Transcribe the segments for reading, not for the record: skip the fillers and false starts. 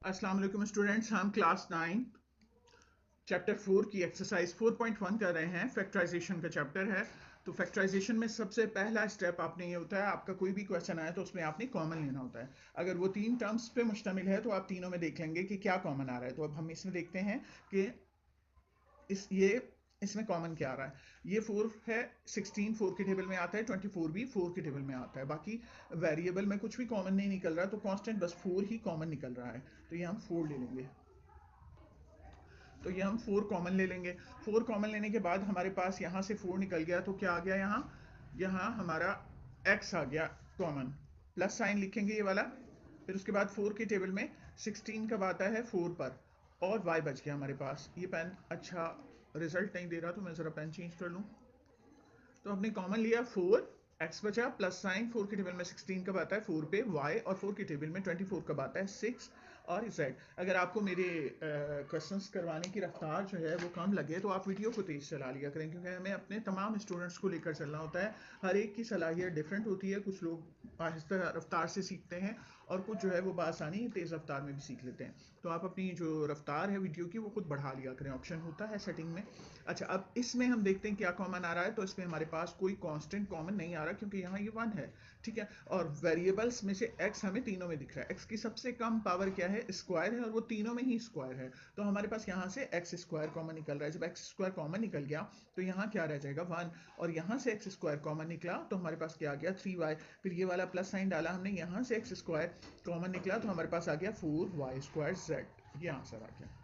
अस्सलाम वालेकुम स्टूडेंट्स, हम क्लास 9 चैप्टर 4 की एक्सरसाइज 4.1 कर रहे हैं। फैक्टराइजेशन का चैप्टर है। तो फैक्टराइजेशन में सबसे पहला स्टेप आपने ये होता है, आपका कोई भी क्वेश्चन आए तो उसमें आपने कॉमन लेना होता है। अगर वो तीन टर्म्स पे मुश्तमिल है तो आप तीनों में देख लेंगे कि क्या कॉमन आ रहा है। तो अब हम इसमें देखते हैं कि इसमें कॉमन क्या आ रहा है। ये 4 है, 16 4 के टेबल में आता है, 24 भी 4 के टेबल में आता है। बाकी वेरिएबल में कुछ भी कॉमन नहीं निकल रहा, तो कांस्टेंट बस 4 ही कॉमन निकल रहा है। तो ये हम 4 ले लेंगे। तो ये हम 4 कॉमन ले लेंगे। 4 कॉमन लेने के बाद हमारे पास यहाँ से 4 निकल गया, तो क्या आ गया यहाँ, यहाँ हमारा x आ गया कॉमन, प्लस साइन लिखेंगे ये वाला। फिर उसके बाद 4 के टेबल में 16 कब आता है, 4 पर, और y बच गया हमारे पास। ये पेन अच्छा रिजल्ट नहीं दे रहा, तो मैं ज़रा पेन चेंज कर लूँ। तो हमने कॉमन लिया 4, x बचा, प्लस साइन 4 के टेबल में 16 कब आता है, 4 पे, y, और 4 के टेबल में 24 कब आता है, 6, और z। अगर आपको मेरे क्वेश्चंस करवाने की रफ्तार जो है वो कम लगे तो आप वीडियो को तेज चला लिया करें, क्योंकि हमें अपने तमाम स्टूडेंट्स को लेकर चलना होता है। हर एक की सलाहियत डिफरेंट होती है। कुछ लोग आहिस्ता रफ्तार से सीखते हैं और कुछ जो है वो बासानी तेज़ रफ्तार में भी सीख लेते हैं। तो आप अपनी जो रफ्तार है वीडियो की वो खुद बढ़ा लिया करें, ऑप्शन होता है सेटिंग में। अच्छा, अब इसमें हम देखते हैं क्या कॉमन आ रहा है। तो इसमें हमारे पास कोई कांस्टेंट कॉमन नहीं आ रहा, क्योंकि यहाँ ये 1 है, ठीक है। और वेरिएबल्स में से x हमें तीनों में दिख रहा है। x की सबसे कम पावर क्या है, स्क्वायर है, और वो तीनों में ही स्क्वायर है। तो हमारे पास यहाँ से x स्क्वायर कॉमन निकल रहा है। जब x स्क्वायर कॉमन निकल गया तो यहाँ क्या रह जाएगा, 1, और यहाँ से x स्क्वायर कॉमन निकला तो हमारे पास क्या आ गया, 3y। फिर ये वाला प्लस साइन डाला हमने, यहाँ से x स्क्वायर कॉमन निकला तो हमारे पास आ गया 4y स्क्वायर z। ये आंसर आ गया।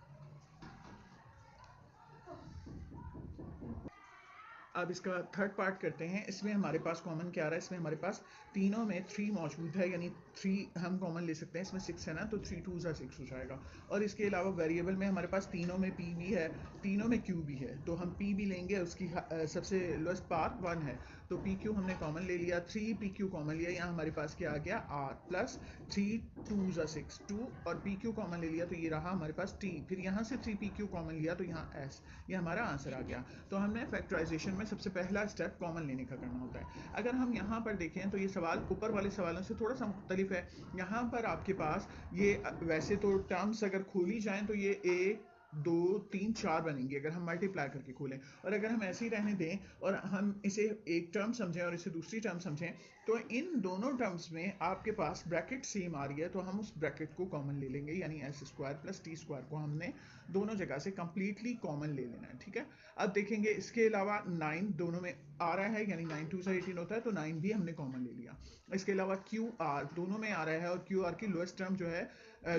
अब इसका थर्ड पार्ट करते हैं। इसमें हमारे पास कॉमन क्या आ रहा है, इसमें हमारे पास तीनों में 3 मौजूद है, यानी 3 हम कॉमन ले सकते हैं। इसमें 6 है ना, तो 3 2 6 हो जाएगा। और इसके अलावा वेरिएबल में हमारे पास तीनों में p भी है, तीनों में q भी है, तो हम p भी लेंगे। उसकी सबसे लोएस्ट पावर 1 है, तो पी क्यू हमने कॉमन ले लिया, 3 पी क्यू कॉमन लिया। यहाँ हमारे पास क्या आ गया, r प्लस 3 2 6 2, और पी क्यू कॉमन ले लिया तो ये रहा हमारे पास t। फिर यहाँ से 3 पी क्यू कॉमन लिया तो यहाँ s। ये हमारा आंसर आ गया। तो हमने फैक्टराइजेशन में सबसे पहला स्टेप कॉमन लेने का करना होता है। अगर हम यहाँ पर देखें तो ये सवाल ऊपर वाले सवालों से थोड़ा सा मुख्तलिफ है। यहाँ पर आपके पास ये वैसे तो टर्म्स अगर खोली जाएं तो ये एक 2 3 4 बनेंगे अगर हम मल्टीप्लाई करके खोलें, और अगर हम ऐसे ही रहने दें और हम इसे एक टर्म समझें और इसे दूसरी टर्म समझें, तो इन दोनों टर्म्स में आपके पास ब्रैकेट सेम आ रही है, तो हम उस ब्रैकेट को कॉमन ले लेंगे, यानी S square plus T square को हमने दोनों जगह से कंप्लीटली कॉमन ले लेना है, ठीक है। अब देखेंगे इसके अलावा 9 दोनों में आ रहा है, यानी 9 2 से 18 होता है, तो 9 भी हमने कॉमन ले लिया। इसके अलावा क्यू आर दोनों में आ रहा है, और क्यू आर की लोएस्ट टर्म जो है,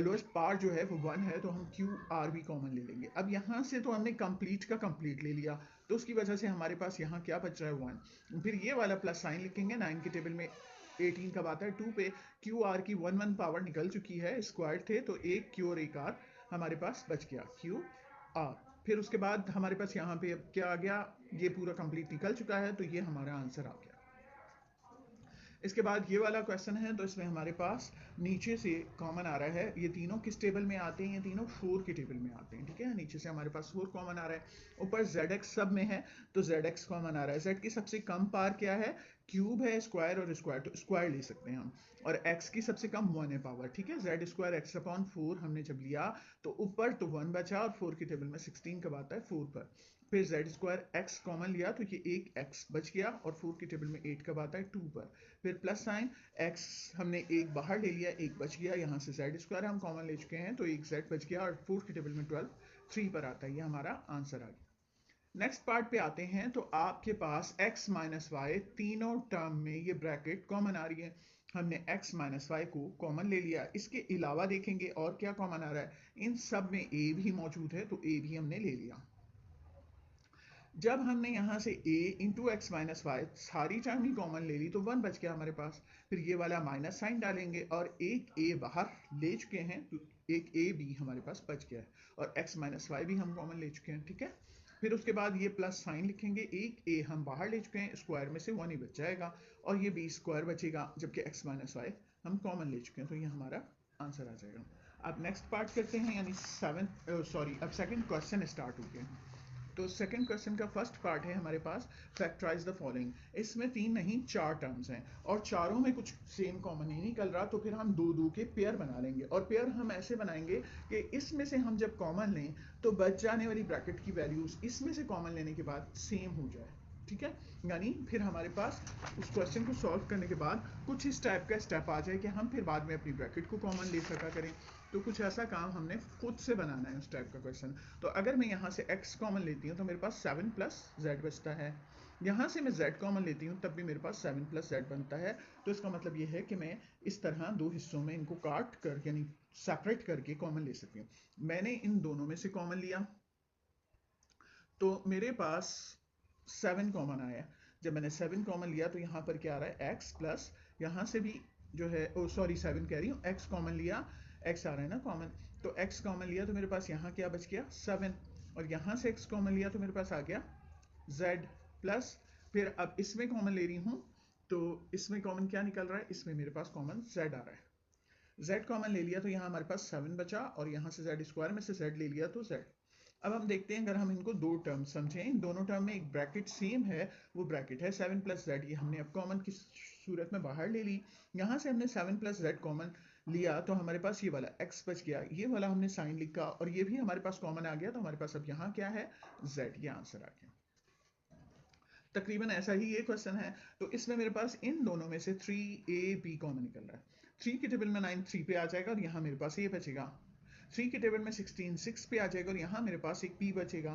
लोएस्ट पार्ट जो है वो 1 है, तो हम क्यू आर भी कॉमन ले लेंगे। अब यहाँ से तो हमने कंप्लीट का कंप्लीट ले लिया, तो उसकी वजह से हमारे पास यहाँ क्या बच रहा है, 1। फिर ये वाला प्लस साइन लिखेंगे। 9 के टेबल में 18 कब आता है, 2 पे, क्यू आर की 1 1 पावर निकल चुकी है, स्क्वायर थे, तो एक क्यू और एक आर हमारे पास बच गया, क्यू आर। फिर उसके बाद हमारे पास यहाँ पे अब क्या आ गया, ये पूरा कंप्लीट निकल चुका है, तो ये हमारा आंसर आ गया। इसके बाद ये वाला क्वेश्चन है, तो इसमें हमारे पास नीचे से कॉमन आ रहा है। ये तीनों किस टेबल में आते हैं, ये तीनों 4 के टेबल में आते हैं, ठीक है। नीचे से हमारे पास 4 कॉमन आ रहा है। ऊपर zx सब में है, तो zx कॉमन आ रहा है। z की सबसे कम पावर क्या है, क्यूब है, स्क्वायर और स्क्वायर, तो स्क्वायर ले सकते हैं हम। और x की सबसे कम 1 है पावर, ठीक है। z स्क्वायर x अपॉन 4 हमने जब लिया तो ऊपर तो 1 बचा, और 4 के टेबल में 16 कब आता है, 4 पर। फिर z स्क्वायर x कॉमन लिया तो ये एक x बच गया, और 4 के टेबल में 8 कब आता है, 2 पर। फिर प्लस साइन x हमने एक बाहर ले लिया, एक बच गया। यहाँ से z स्क्वायर हम कॉमन ले चुके हैं, तो एक z बच गया, और 4 के टेबल में 12 3 पर आता है। ये हमारा आंसर आ गया। नेक्स्ट पार्ट पे आते हैं। तो आपके पास x माइनस वाई तीनों टर्म में ये ब्रैकेट कॉमन आ रही है। हमने x माइनस वाई को कॉमन ले लिया। इसके अलावा देखेंगे और क्या कॉमन आ रहा है, इन सब में a भी मौजूद है, तो a भी हमने ले लिया। जब हमने यहाँ से a into x minus y सारी टर्म ही कॉमन ले ली, तो 1 बच गया हमारे पास। फिर ये वाला माइनस साइन डालेंगे, और एक a बाहर ले चुके हैं, तो एक a भी हमारे पास बच गया है, और x माइनस वाई भी हम कॉमन ले चुके हैं, ठीक है। फिर उसके बाद ये प्लस साइन लिखेंगे, एक a हम बाहर ले चुके हैं, स्क्वायर में से 1 ही बच जाएगा, और ये b स्क्वायर बचेगा, जबकि x माइनस वाई हम कॉमन ले चुके हैं, तो ये हमारा आंसर आ जाएगा। अब नेक्स्ट पार्ट करते हैं, यानी अब सेकंड क्वेश्चन स्टार्ट हो गया। तो सेकंड क्वेश्चन का फर्स्ट पार्ट है हमारे पास फैक्टराइज द फॉलोइंग। इसमें 3 नहीं 4 टर्म्स हैं और चारों में कुछ सेम कॉमन नहीं निकल रहा, तो फिर हम दो दो के पेयर बना लेंगे। और पेयर हम ऐसे बनाएंगे कि इसमें से हम जब कॉमन लें तो बच जाने वाली ब्रैकेट की वैल्यूज इसमें से कॉमन लेने के बाद सेम हो जाए। ठीक है, यानी फिर हमारे पास उस क्वेश्चन को सॉल्व करने के बाद कुछ इस टाइप का स्टेप आ जाए कि हम फिर बाद में अपनी ब्रैकेट को कॉमन ले सका करें। तो कुछ ऐसा काम हमने खुद से बनाना है उस टाइप का क्वेश्चन। तो अगर मैं यहाँ से x कॉमन लेती हूँ तो मेरे पास 7 प्लस z बचता है। यहाँ से मैं z कॉमन लेती हूँ तब भी मेरे पास 7 प्लस z बनता है। तो इसका मतलब ये है कि मैं इस तरह दो हिस्सों में इनको काट कर यानी सेपरेट करके कॉमन ले सकती हूँ। मैंने इन दोनों में से कॉमन लिया तो मेरे पास 7 कॉमन आया। जब मैंने 7 कॉमन लिया तो यहाँ पर क्या आ रहा है x प्लस, यहाँ से भी जो है सॉरी 7 कह रही हूँ, x कॉमन लिया, x आ रहा है ना कॉमन, तो x कॉमन लिया तो मेरे पास यहाँ क्या बच गया 7, और यहाँ से x कॉमन लिया तो मेरे पास आ गया z प्लस, फिर अब इसमें कॉमन ले रही हूँ तो इसमें कॉमन क्या निकल रहा है, इसमें मेरे पास कॉमन z आ रहा है। z कॉमन ले लिया तो यहाँ हमारे पास 7 बचा और यहाँ से z स्क्वायर में से z ले लिया तो z। अब हम देखते हैं अगर हम इनको दो टर्म समझें, इन दोनों टर्म में एक ब्रैकेट सेम है, वो ब्रैकेट है 7 प्लस जेड। ये हमने अब कॉमन की सूरत में बाहर ले ली। यहाँ से हमने 7 प्लस जेड कॉमन लिया तो हमारे पास ये वाला x बच गया, ये वाला हमने साइन लिखा और ये भी हमारे पास कॉमन आ गया, तो हमारे पास अब यहाँ क्या है z, ये आंसर आ गया। तकरीबन ऐसा ही ये क्वेश्चन है। तो इसमें मेरे पास इन दोनों में से 3ab कॉमन निकल रहा है। 3 की टेबल में 9 3 पे आ जाएगा और यहाँ मेरे पास ये बचेगा। 3 की टेबल में 16 6 पे आ जाएगा और यहाँ मेरे पास एक p बचेगा।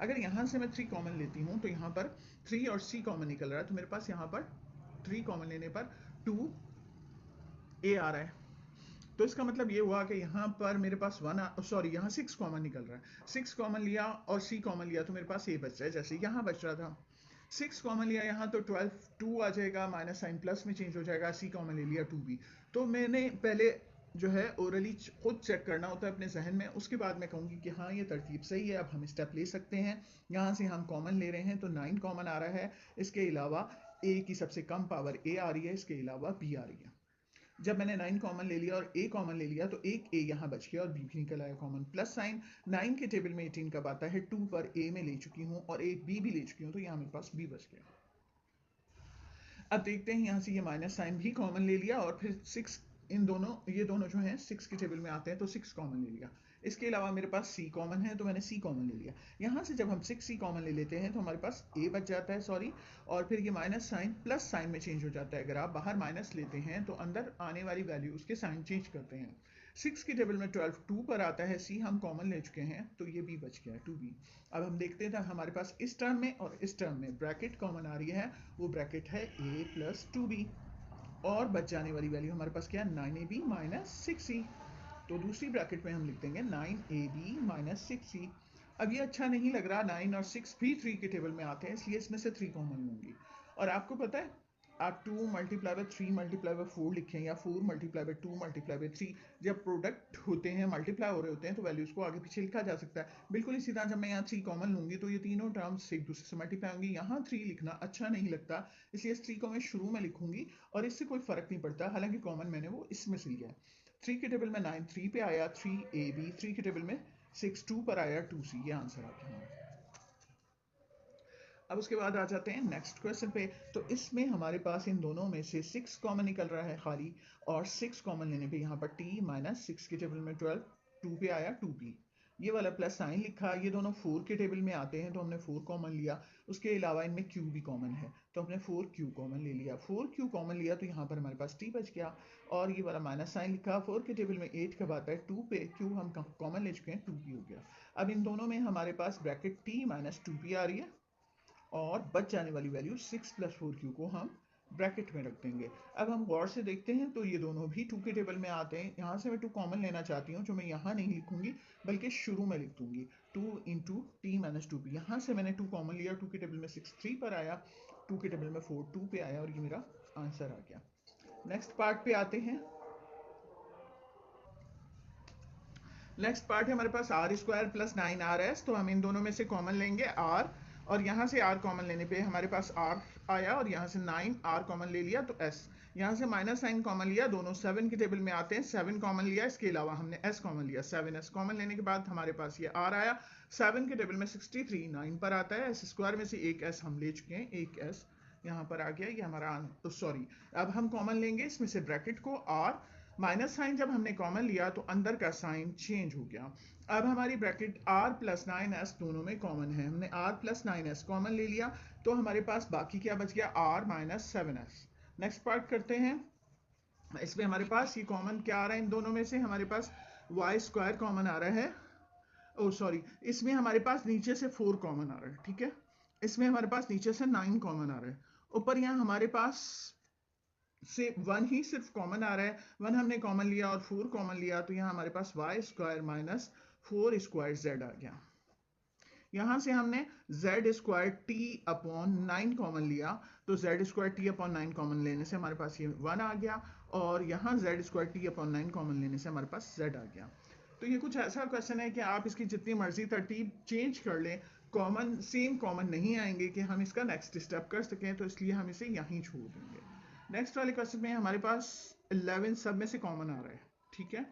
अगर यहाँ से मैं 3 कॉमन लेती हूँ तो यहाँ पर 3 और c कॉमन निकल रहा है, तो मेरे पास यहाँ पर 3 कॉमन लेने पर 2a आ रहा है। तो इसका मतलब ये हुआ कि यहाँ पर मेरे पास यहाँ 6 कॉमन निकल रहा है। 6 कॉमन लिया और c कॉमन लिया तो मेरे पास a बच रहा है, जैसे यहाँ बच रहा था। 6 कॉमन लिया यहाँ तो 12 2 आ जाएगा, माइनस साइन प्लस में चेंज हो जाएगा, c कॉमन ले लिया 2b। तो मैंने पहले जो है ओरली खुद चेक करना होता है अपने जहन में, उसके बाद मैं कहूँगी कि हाँ ये तरतीब सही है, अब हम स्टेप ले सकते हैं। यहाँ से हम कॉमन ले रहे हैं तो 9 कॉमन आ रहा है, इसके अलावा a की सबसे कम पावर a आ रही है, इसके अलावा b आ रही है। जब मैंने 9 कॉमन ले लिया और a कॉमन ले लिया तो एक a यहाँ बच गया और b भी निकल आया कॉमन, प्लस साइन 9 के टेबल में 18 कब आता है, 2 पर a में ले चुकी हूँ और एक b भी ले चुकी हूँ, तो यहाँ मेरे पास b बच गया। अब देखते हैं यहाँ से ये माइनस साइन भी कॉमन ले लिया और फिर 6, ये दोनों जो हैं 6 की टेबल में आते हैं तो 6 कॉमन ले लिया। इसके अलावा मेरे पास c कॉमन है तो मैंने c कॉमन ले लिया। यहाँ से जब हम 6c कॉमन ले लेते हैं तो हमारे पास a बच जाता है, सॉरी, और फिर ये माइनस साइन प्लस साइन में चेंज हो जाता है। अगर आप बाहर माइनस लेते हैं तो अंदर आने वाली वैल्यू उसके साइन चेंज करते हैं। 6 की टेबल में 12 2 पर आता है, c हम कॉमन ले चुके हैं तो ये b बच गया 2b। अब हम देखते हैं हमारे पास इस टर्म में और इस टर्म में ब्रैकेट कॉमन आ रही है, वो ब्रैकेट है a प्लस 2b और बच जाने वाली वैल्यू हमारे पास क्या है 9ab माइनस 6c। तो दूसरी ब्रैकेट में हम लिख देंगे 9ab माइनस 6c। अब ये अच्छा नहीं लग रहा, 9 और 6 भी 3 के टेबल में आते हैं, इसलिए इसमें से 3 कॉमन लूंगी। और आपको पता है आप 2 मल्टीप्लाई बाय 3 मल्टीप्लाई बाय 4 लिखें या 4 मल्टीप्लाई बाय 2 मल्टीप्लाई बाय 3, जब प्रोडक्ट होते हैं मल्टीप्लाई हो रहे होते हैं तो वैल्यूज को आगे पीछे लिखा जा सकता है। बिल्कुल इसी तरह जब मैं यहाँ 3 कॉमन लूंगी तो ये तीनों टर्म्स एक दूसरे से मल्टीप्लाई होंगी। यहाँ 3 लिखना अच्छा नहीं लगता, इसलिए इस 3 को मैं शुरू में लिखूंगी और इससे कोई फर्क नहीं पड़ता, हालांकि कॉमन मैंने वो इसमें से लिया है। 3 के टेबल में 9 3 पे आया 3ab, 3 के टेबल में 6 2 पर आया 2c, ये आंसर आ गया हमारा। अब उसके बाद आ जाते हैं नेक्स्ट क्वेश्चन पे। तो इसमें हमारे पास इन दोनों में से 6 कॉमन निकल रहा है खाली, और 6 कॉमन लेने पे यहाँ पर t माइनस 6 के टेबल में 12 2 पे आया 2p, ये वाला प्लस साइन लिखा। ये दोनों 4 के टेबल में आते हैं तो हमने 4 कॉमन लिया, उसके अलावा इनमें q भी कॉमन है तो हमने 4q कॉमन ले लिया। 4q कॉमन लिया तो यहाँ पर हमारे पास t बच गया और ये वाला माइनस साइन लिखा। 4 के टेबल में 8 कब आता है 2 पे, q हम कॉमन ले चुके हैं 2p हो गया। अब इन दोनों में हमारे पास ब्रैकेट t माइनस 2p आ रही है और बच जाने वाली वैल्यू 6 प्लस 4q को हम ब्रैकेट में रख देंगे। अब हम गौर से देखते हैं तो ये दोनों भी 2 के टेबल में आते हैं। यहाँ से मैं 2 कॉमन लेना चाहती हूँ, जो मैं यहाँ नहीं लिखूंगी बल्कि शुरू में लिख दूंगी 2 इंटू टी माइनस 2p। यहाँ से मैंने 2 कॉमन लिया, 2 के टेबल में 6 3 पर आया, 2 के टेबल में 4 2 पे आया और ये मेरा आंसर आ गया। नेक्स्ट पार्ट पे आते हैं। नेक्स्ट पार्ट है हमारे पास आर स्क्वायर प्लस 9rs, तो हम इन दोनों में से कॉमन लेंगे r, और यहाँ से r कॉमन लेने पे हमारे पास r आया और यहाँ से 9r कॉमन ले लिया तो s। यहाँ से माइनस साइन कॉमन लिया, दोनों 7 के टेबल में आते हैं, 7 कॉमन लिया, इसके अलावा हमने s कॉमन लिया, 7s कॉमन लेने के बाद हमारे पास ये r आया, 7 के टेबल में 63 9 पर आता है, s स्क्वायर में से एक s हम ले चुके हैं, एक s यहाँ पर आ गया, ये हमारा तो सॉरी, अब हम कॉमन लेंगे इसमें से ब्रैकेट को r, माइनस साइन जब हमने कॉमन लिया तो अंदर का साइन चेंज हो गया। अब हमारी ब्रैकेट r प्लस 9s दोनों में कॉमन है, हमने r प्लस 9s कॉमन ले लिया, तो हमारे पास बाकी क्या बच गया, r minus 7s। Next part करते हैं, इसमें हमारे पास ये कॉमन क्या आ रहा है, इन दोनों में से हमारे पास वाई स्क्वायर कॉमन आ रहा है, ओ सॉरी, इसमें हमारे पास नीचे से 4 कॉमन आ रहा है, ठीक है, इसमें हमारे पास नीचे से 9 कॉमन आ रहा है, ऊपर यहाँ हमारे पास से 1 ही सिर्फ कॉमन आ रहा है, 1 हमने कॉमन लिया और 4 कॉमन लिया, तो यहाँ हमारे पास Y square minus 4 square Z आ गया। यहाँ से हमने z square T upon 9 common लिया, तो z square T upon 9 common लेने से हमारे पास ये 1 आ गया, और यहाँ z square T upon 9 common लेने से हमारे पास z आ गया। तो ये कुछ ऐसा क्वेश्चन है कि आप इसकी जितनी मर्जी तरतीब चेंज कर लें, कॉमन सेम कॉमन नहीं आएंगे कि हम इसका नेक्स्ट स्टेप कर सकें, तो इसलिए हम इसे यहीं छोड़ देंगे। नेक्स्ट वाले क्वेश्चन में हमारे पास 11 सब में से कॉमन आ रहा है, ठीक है,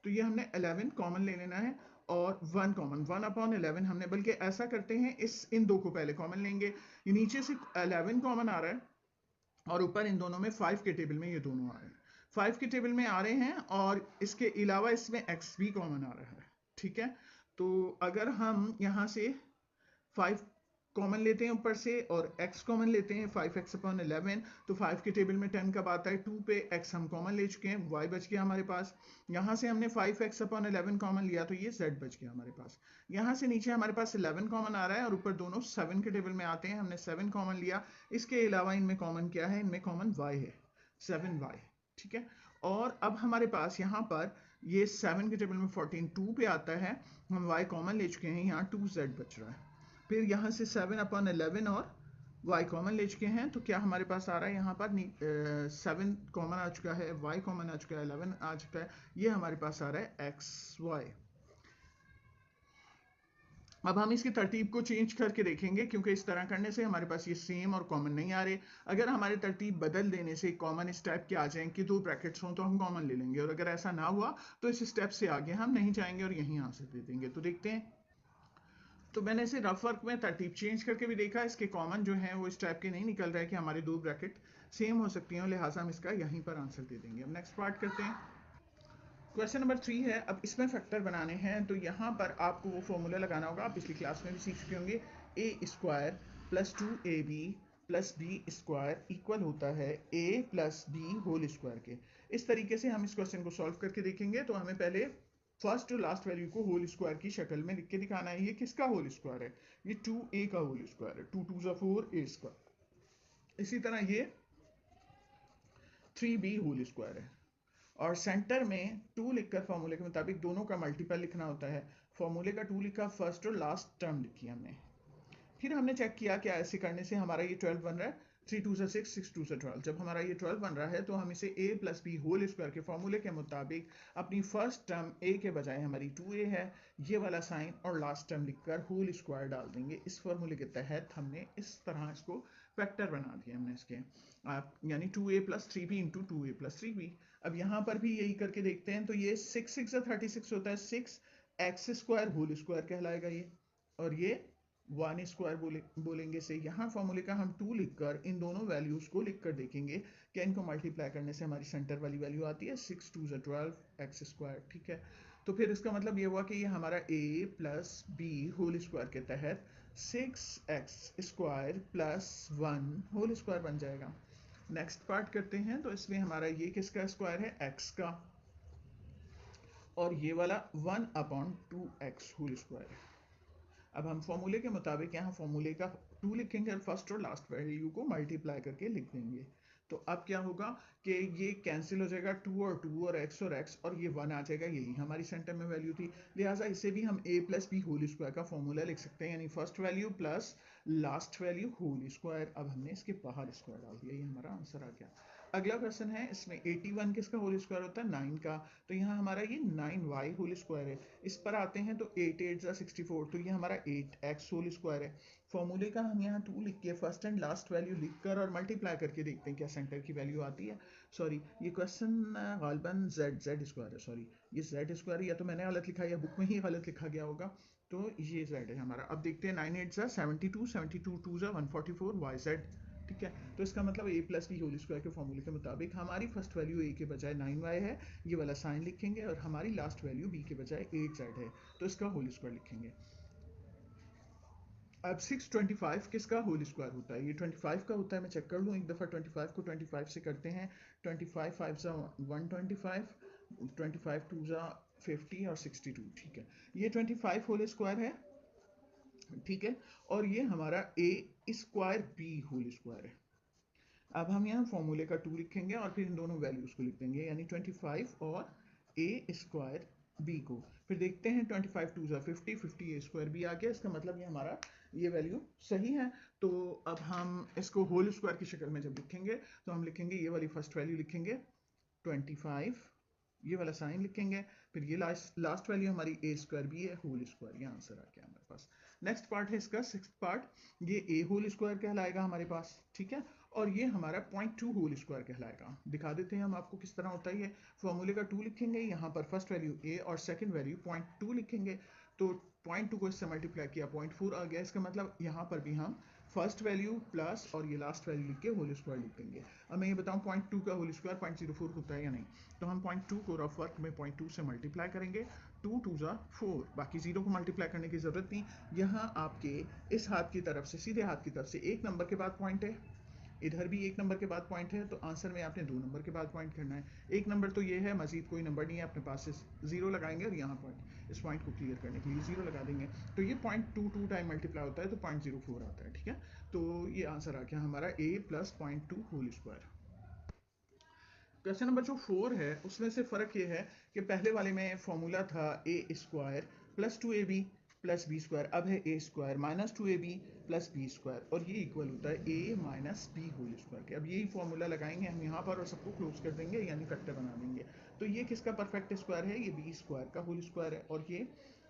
तो ये हमने 11 कॉमन ले लेना है, और 1 कॉमन, 1 अपॉन 11 हमने, बल्कि ऐसा करते हैं, इस इन दो को पहले कॉमन लेंगे, ये नीचे से 11 कॉमन आ रहा है, और ऊपर इन दोनों में 5 के टेबल में ये दोनों आ रहे हैं, 5 के टेबल में आ रहे हैं, और इसके अलावा इसमें x भी कॉमन आ रहा है, ठीक है, तो अगर हम यहाँ से 5 कॉमन लेते हैं ऊपर से और x कॉमन लेते हैं, 5x अपॉन 11, तो 5 के टेबल में 10 कब आता है, 2 पे x हम कॉमन ले चुके हैं, y बच गया हमारे पास, यहाँ से हमने 5x अपॉन 11 कॉमन लिया, तो ये z बच गया हमारे पास, यहाँ से नीचे हमारे पास 11 कॉमन आ रहा है, और ऊपर दोनों 7 के टेबल में आते हैं, हमने 7 कॉमन लिया, इसके अलावा इनमें कॉमन क्या है, इनमें कॉमन y है, 7y, ठीक है, और अब हमारे पास यहाँ पर ये 7 के टेबल में 14 2 पे आता है, हम y कॉमन ले चुके हैं, यहाँ 2z बच रहा है, फिर यहाँ से 7 अपॉन 11 और y कॉमन ले चुके हैं, तो क्या हमारे पास आ रहा है, यहाँ पर 7 कॉमन आ चुका है, y कॉमन आ चुका है, 11 आ चुका है, ये हमारे पास आ रहा है xy। अब हम इसकी तरतीब को चेंज करके देखेंगे, क्योंकि इस तरह करने से हमारे पास ये सेम और कॉमन नहीं आ रहे, अगर हमारे तरतीब बदल देने से कॉमन इस टाइप के आ जाएं कि 2 ब्रैकेट्स हों, तो हम कॉमन ले लेंगे, और अगर ऐसा ना हुआ तो इस स्टेप से आगे हम नहीं जाएंगे और यहीं आंसर दे देंगे। तो देखते हैं, तो मैंने इसे रफ वर्क में तरतीब चेंज करके भी देखा, इसके कॉमन जो है वो इस टाइप के नहीं निकल रहा है कि हमारे 2 ब्रैकेट सेम हो सकती हैं, लिहाजा हम इसका यहीं पर आंसर दे देंगे। अब नेक्स्ट पार्ट करते हैं, क्वेश्चन नंबर 3 है, अब इसमें फैक्टर बनाने हैं, तो यहाँ पर आपको वो फॉर्मूला लगाना होगा, आप पिछली क्लास में भी सीख चुके होंगे, a square plus 2ab plus B square equal होता है a plus b whole square के। इस तरीके से हम इस क्वेश्चन को सॉल्व करके देखेंगे, तो हमें पहले फर्स्ट और लास्ट वैल्यू को होल स्क्वायर की शक्ल में लिख के दिखाना है। ये किसका होल स्क्वायर है, ये 2a का होल स्क्वायर है, 2 2 ज़ा 4 a स्क्वायर, इसी तरह ये 3b होल स्क्वायर है, और सेंटर में 2 लिखकर फॉर्मूले के मुताबिक दोनों का मल्टीपल लिखना होता है, फॉर्मूले का 2 लिखा, फर्स्ट और लास्ट टर्म लिखी हमने, फिर हमने चेक किया कि ऐसे करने से हमारा ये 12 बन रहा है, 3 2 से 6 6 2 से 12, जब हमारा ये 12 बन रहा है तो हम इसे a plus b whole square के फॉर्मूले के मुताबिक अपनी फर्स्ट टर्म a के बजाय हमारी 2a है, ये वाला साइन और लास्ट टर्म लिखकर होल स्क्वायर डाल देंगे। इस फॉर्मूले के तहत हमने इस तरह इसको फैक्टर बना दिया हमने इसके, यानी 2a plus 3b into 2a plus 3b। अब यहाँ पर भी यही करके देखते हैं, तो ये 6 6 36 होता है, 6x स्क्वायर होल स्क्वायर कहलाएगा ये, और ये 1 स्क्वायर बोलेंगे से, यहाँ फॉर्मूले का हम 2 लिखकर इन दोनों वैल्यूज को लिखकर देखेंगे कि इनको मल्टीप्लाई करने से हमारी सेंटर वाली वैल्यू आती है 6 2 ज़ा 12 x स्क्वायर, ठीक है। तो फिर इसका मतलब ये हुआ कि ये हमारा a plus b whole square के तहत 6x square plus 1 whole square बन जाएगा। नेक्स्ट पार्ट करते हैं, तो इसमें हमारा ये किसका स्क्वायर है, x का, और ये वाला 1 अपॉन 2x होल स्क्वायर है। अब हम फॉर्मूले के मुताबिक यहाँ फॉर्मूले का 2 लिखेंगे और फर्स्ट और लास्ट वैल्यू को मल्टीप्लाई करके लिख देंगे, तो अब क्या होगा कि ये कैंसिल हो जाएगा, 2 और 2 और x और ये 1 आ जाएगा, यही हमारी सेंटर में वैल्यू थी, लिहाजा इसे भी हम a plus b whole square का फॉर्मूला लिख सकते हैं, यानी first value plus last value whole square. अब हमने इसके बाहर स्क्वायर डाल दिया, ये हमारा आंसर आ गया। अगला क्वेश्चन है, इसमें 81 किसका होल स्क्वायर होता है? 9 का। तो यहाँ हमारा ये 9y होल स्क्वायर है। इस पर आते हैं तो 8 8 64, तो ये हमारा 8x होल स्क्वायर है। फॉर्मूले का हम यहाँ 2 लिख के फर्स्ट एंड लास्ट वैल्यू लिखकर और मल्टीप्लाई करके देखते हैं क्या सेंटर की वैल्यू आती है। सॉरी, ये क्वेश्चन गालबन z स्क्वायर है। सॉरी, ये z स्क्वायर या तो मैंने गलत लिखा है या बुक में ही गलत लिखा गया होगा। तो ये z है हमारा। अब देखते हैं 9 8 72, 72 2 144 yz। ठीक है, तो इसका मतलब a plus b whole square के फॉर्मूले के मुताबिक हमारी फर्स्ट वैल्यू a के बजाय 9y है, ये वाला साइन लिखेंगे, और हमारी लास्ट वैल्यू b के बजाय 8z है, तो इसका होल स्क्वायर लिखेंगे। अब 625 किसका होल स्क्वायर होता है? ये 25 का होता है। मैं चेक कर लूँ एक दफ़ा। 25 को 25 से करते हैं। 25 5 ज़ा 125, 25 2 ज़ा 50 और 62। ठीक है, ये 25 होल स्क्वायर है। ठीक है, और ये हमारा a square b whole square है। अब हम यहाँ फॉर्मूले का 2 लिखेंगे और फिर इन दोनों वैल्यूज को लिख देंगे, यानी 25 और a स्क्वायर b को। फिर देखते हैं 25 2 ज़ा 50, 50 a स्क्वायर b आ गया। इसका मतलब ये हमारा ये वैल्यू सही है। तो अब हम इसको होल स्क्वायर की शक्ल में जब लिखेंगे तो हम लिखेंगे, ये वाली फर्स्ट वैल्यू लिखेंगे 25, ये वाला साइन लिखेंगे, फिर ये लास्ट वैल्यू हमारी a स्क्वायर b है होल स्क्वायर। ये आंसर आ गया हमारे पास। नेक्स्ट पार्ट है इसका, सिक्स्थ पार्ट। ये a होल स्क्वायर कहलाएगा हमारे पास। ठीक है, और ये हमारा 0.2 होल स्क्वायर कहलाएगा। दिखा देते हैं हम आपको किस तरह होता है ये। फॉर्मूले का 2 लिखेंगे, यहाँ पर फर्स्ट वैल्यू a और सेकंड वैल्यू 0.2 लिखेंगे। तो 0.2 को इससे मल्टीप्लाई किया 0.4 आ गया। इसका मतलब यहाँ पर भी हम फर्स्ट वैल्यू प्लस और ये लास्ट वैल्यू लिख के होल स्क्वायर लिख देंगे। अब मैं ये बताऊँ 0.2 का होल स्क्वायर 0.04 होता है या नहीं। तो हम 0.2 को रफ वर्क में 0.2 से मल्टीप्लाई करेंगे। 2 2 ज़ा 4, बाकी जीरो को मल्टीप्लाई करने की ज़रूरत नहीं। यहाँ आपके इस हाथ की तरफ से, सीधे हाथ की तरफ से एक नंबर के बाद पॉइंट है, इधर भी एक नंबर के बाद पॉइंट है, तो आंसर में आपने 2 नंबर के बाद पॉइंट करना है। एक नंबर तो ये है, मजीद कोई नंबर नहीं है अपने पास, से जीरो लगाएंगे और यहाँ पॉइंट, इस पॉइंट को क्लियर करने के लिए जीरो लगा देंगे। तो ये 0.22 टाइम मल्टीप्लाई होता है तो 0.04 आता है। ठीक है, तो ये आंसर आ गया हमारा a plus 0.2 whole square. Question number जो 4 है उसमें से फ़र्क ये है कि पहले वाले में फॉर्मूला था a square plus 2ab plus B square, अब है a square minus 2ab plus B square, और ये इक्वल होता है a minus B whole square के। अब यही फॉर्मूला लगाएंगे हम यहाँ पर और सबको क्लोज कर देंगे, यानी फैक्टर बना देंगे। तो ये किसका परफेक्ट स्क्वायर है? ये b स्क्वायर का होल स्क्वायर है, और ये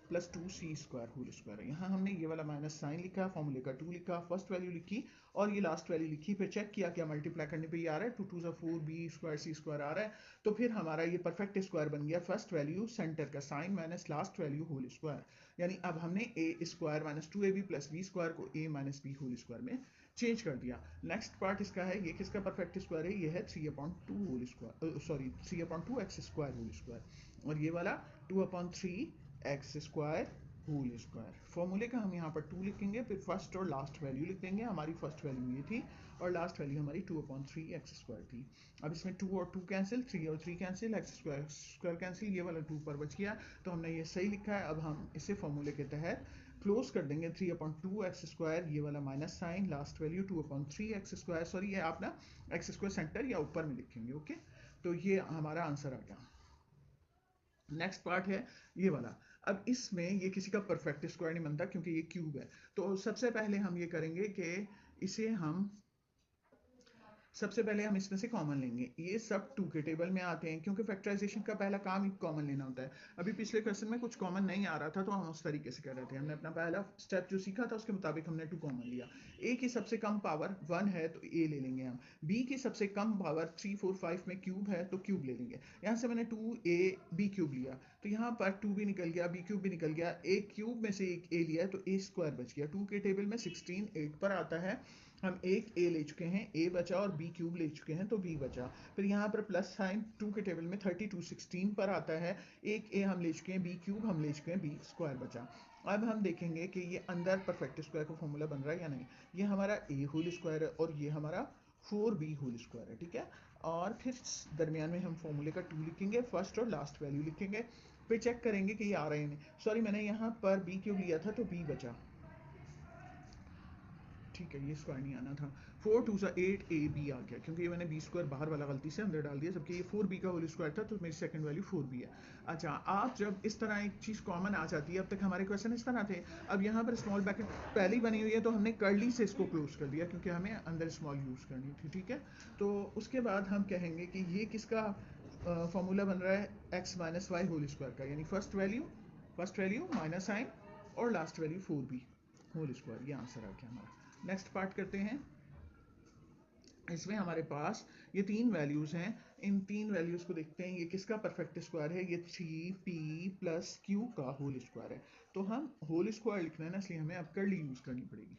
plus 2c square whole square है। यहाँ हमने ये वाला माइनस साइन लिखा, फॉर्मूले का 2 लिखा, फर्स्ट वैल्यू लिखी और ये लास्ट वैल्यू लिखी, फिर चेक किया क्या मल्टीप्लाई करने पे ये आ रहा है 2 2 4 b स्क्वायर c स्क्वायर आ रहा है। तो फिर हमारा ये परफेक्ट स्क्वायर बन गया। फर्स्ट वैल्यू सेंटर का sign minus last value whole square, यानी अब हमने a square minus 2ab plus b square को a minus b whole square में चेंज कर दिया। नेक्स्ट पार्ट इसका है, ये किसका परफेक्ट स्क्वायर है? ये है 3/2 whole square, sorry 3/2 x square whole square, और ये वाला 2/3 एक्स स्क्वायर होल स्क्वायर। फॉर्मूले का हम यहाँ पर 2 लिखेंगे, फिर फर्स्ट और लास्ट वैल्यू लिख देंगे। हमारी फर्स्ट वैल्यू ये थी और लास्ट वैल्यू हमारी 2/3 एक्स स्क्वायर थी। अब इसमें 2 और 2 कैंसिल, 3 और 3 कैंसिल, एक्स स्क्वायर कैंसिल, ये वाला 2 पर बच गया, तो हमने ये सही लिखा है। अब हम इसे फॉर्मूले के तहत क्लोज कर देंगे। 3/2 एक्स स्क्वायर, ये वाला minus sign, last value 2/3 x square, sorry ये आप ना एक्स स्क्वायर सेंटर या ऊपर में लिखेंगे। ओके, तो ये हमारा आंसर आ गया। नेक्स्ट पार्ट है ये वाला। अब इसमें ये किसी का परफेक्ट स्क्वायर नहीं बनता क्योंकि ये क्यूब है। तो सबसे पहले हम ये करेंगे कि इसे हम सबसे पहले हम इसमें से कॉमन लेंगे। ये सब 2 के टेबल में आते हैं क्योंकि फैक्टराइजेशन का पहला काम ही कॉमन लेना होता है। अभी पिछले क्वेश्चन में कुछ कॉमन नहीं आ रहा था तो हम उस तरीके से कर रहे थे। हमने अपना पहला स्टेप जो सीखा था उसके मुताबिक हमने 2 कॉमन लिया। a की सबसे कम पावर 1 है तो a ले लेंगे हम। b की सबसे कम पावर 3 4 5 में क्यूब है तो क्यूब ले लेंगे। यहाँ से मैंने 2ab क्यूब लिया तो यहाँ पर 2b निकल गया, b क्यूब भी निकल गया, a क्यूब में से एक a लिया है तो a स्क्वायर बच गया। 2 के टेबल में 16 8 पर आता है, हम एक a ले चुके हैं, a बचा, और b क्यूब ले चुके हैं तो b बचा। फिर यहाँ पर प्लस साइन 2 के टेबल में 32 16 पर आता है, एक a हम ले चुके हैं, b क्यूब हम ले चुके हैं, b स्क्वायर बचा। अब हम देखेंगे कि ये अंदर परफेक्ट स्क्वायर का फॉर्मूला बन रहा है या नहीं। ये हमारा a होल स्क्वायर है और ये हमारा 4b होल स्क्वायर है। ठीक है, और फिर दरमियान में हम फॉर्मूले का 2 लिखेंगे, फर्स्ट और लास्ट वैल्यू लिखेंगे, फिर चेक करेंगे कि ये आ रहे हैं। सॉरी, मैंने यहाँ पर b क्यूब लिया था तो b बचा। ठीक है, ये स्क्वायर नहीं आना था। 4 2 सा 8 ए बी आ गया, क्योंकि ये मैंने बी स्क्वायर बाहर वाला गलती से अंदर डाल दिया, जबकि ये 4 बी का होल स्क्वायर था, तो मेरी सेकंड वैल्यू 4 बी है। अच्छा, आप जब इस तरह एक चीज़ कॉमन आ जाती है, अब तक हमारे क्वेश्चन इस तरह थे, अब यहाँ पर स्मॉल ब्रैकेट पहले ही बनी हुई है, तो हमने कर्ली से इसको क्लोज कर दिया, क्योंकि हमें अंदर स्मॉल यूज़ करनी थी। ठीक है, तो उसके बाद हम कहेंगे कि ये किसका फॉर्मूला बन रहा है, x minus y whole square का, यानी फर्स्ट वैल्यू माइनस साइन और last value 4b whole square. ये आंसर आ गया हमारा। नेक्स्ट पार्ट करते हैं। इसमें हमारे पास ये तीन वैल्यूज हैं, इन तीन वैल्यूज को देखते हैं। ये किसका परफेक्ट स्क्वायर है, ये 3p प्लस q का होल स्क्वायर है। तो हम होल स्क्वायर लिखना है ना, इसलिए हमें अब कर्ली यूज करनी पड़ेगी,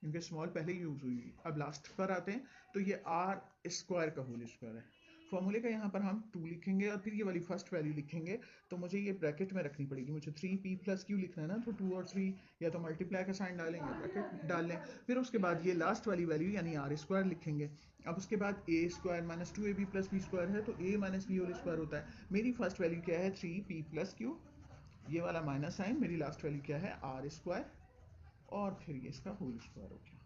क्योंकि स्मॉल पहले यूज हुई। अब लास्ट पर आते हैं, तो ये आर स्क्वायर का होल स्क्वायर है। फॉर्मूले का यहाँ पर हम 2 लिखेंगे और फिर ये वाली फर्स्ट वैल्यू लिखेंगे, तो मुझे ये ब्रैकेट में रखनी पड़ेगी। मुझे 3p प्लस q लिखना है ना, तो 2 और 3 या तो मल्टीप्लाई का साइन डालें या ब्रैकेट डाल लें। फिर उसके बाद ये लास्ट वाली वैल्यू यानी आर स्क्वायर लिखेंगे। अब उसके बाद A square minus 2ab plus B square है, तो a minus B whole square होता है। मेरी फर्स्ट वैल्यू क्या है, 3p प्लस q, ये वाला माइनस साइन। मेरी लास्ट वैल्यू क्या है, आर स्क्वायर, और फिर ये इसका होल स्क्वायर हो गया।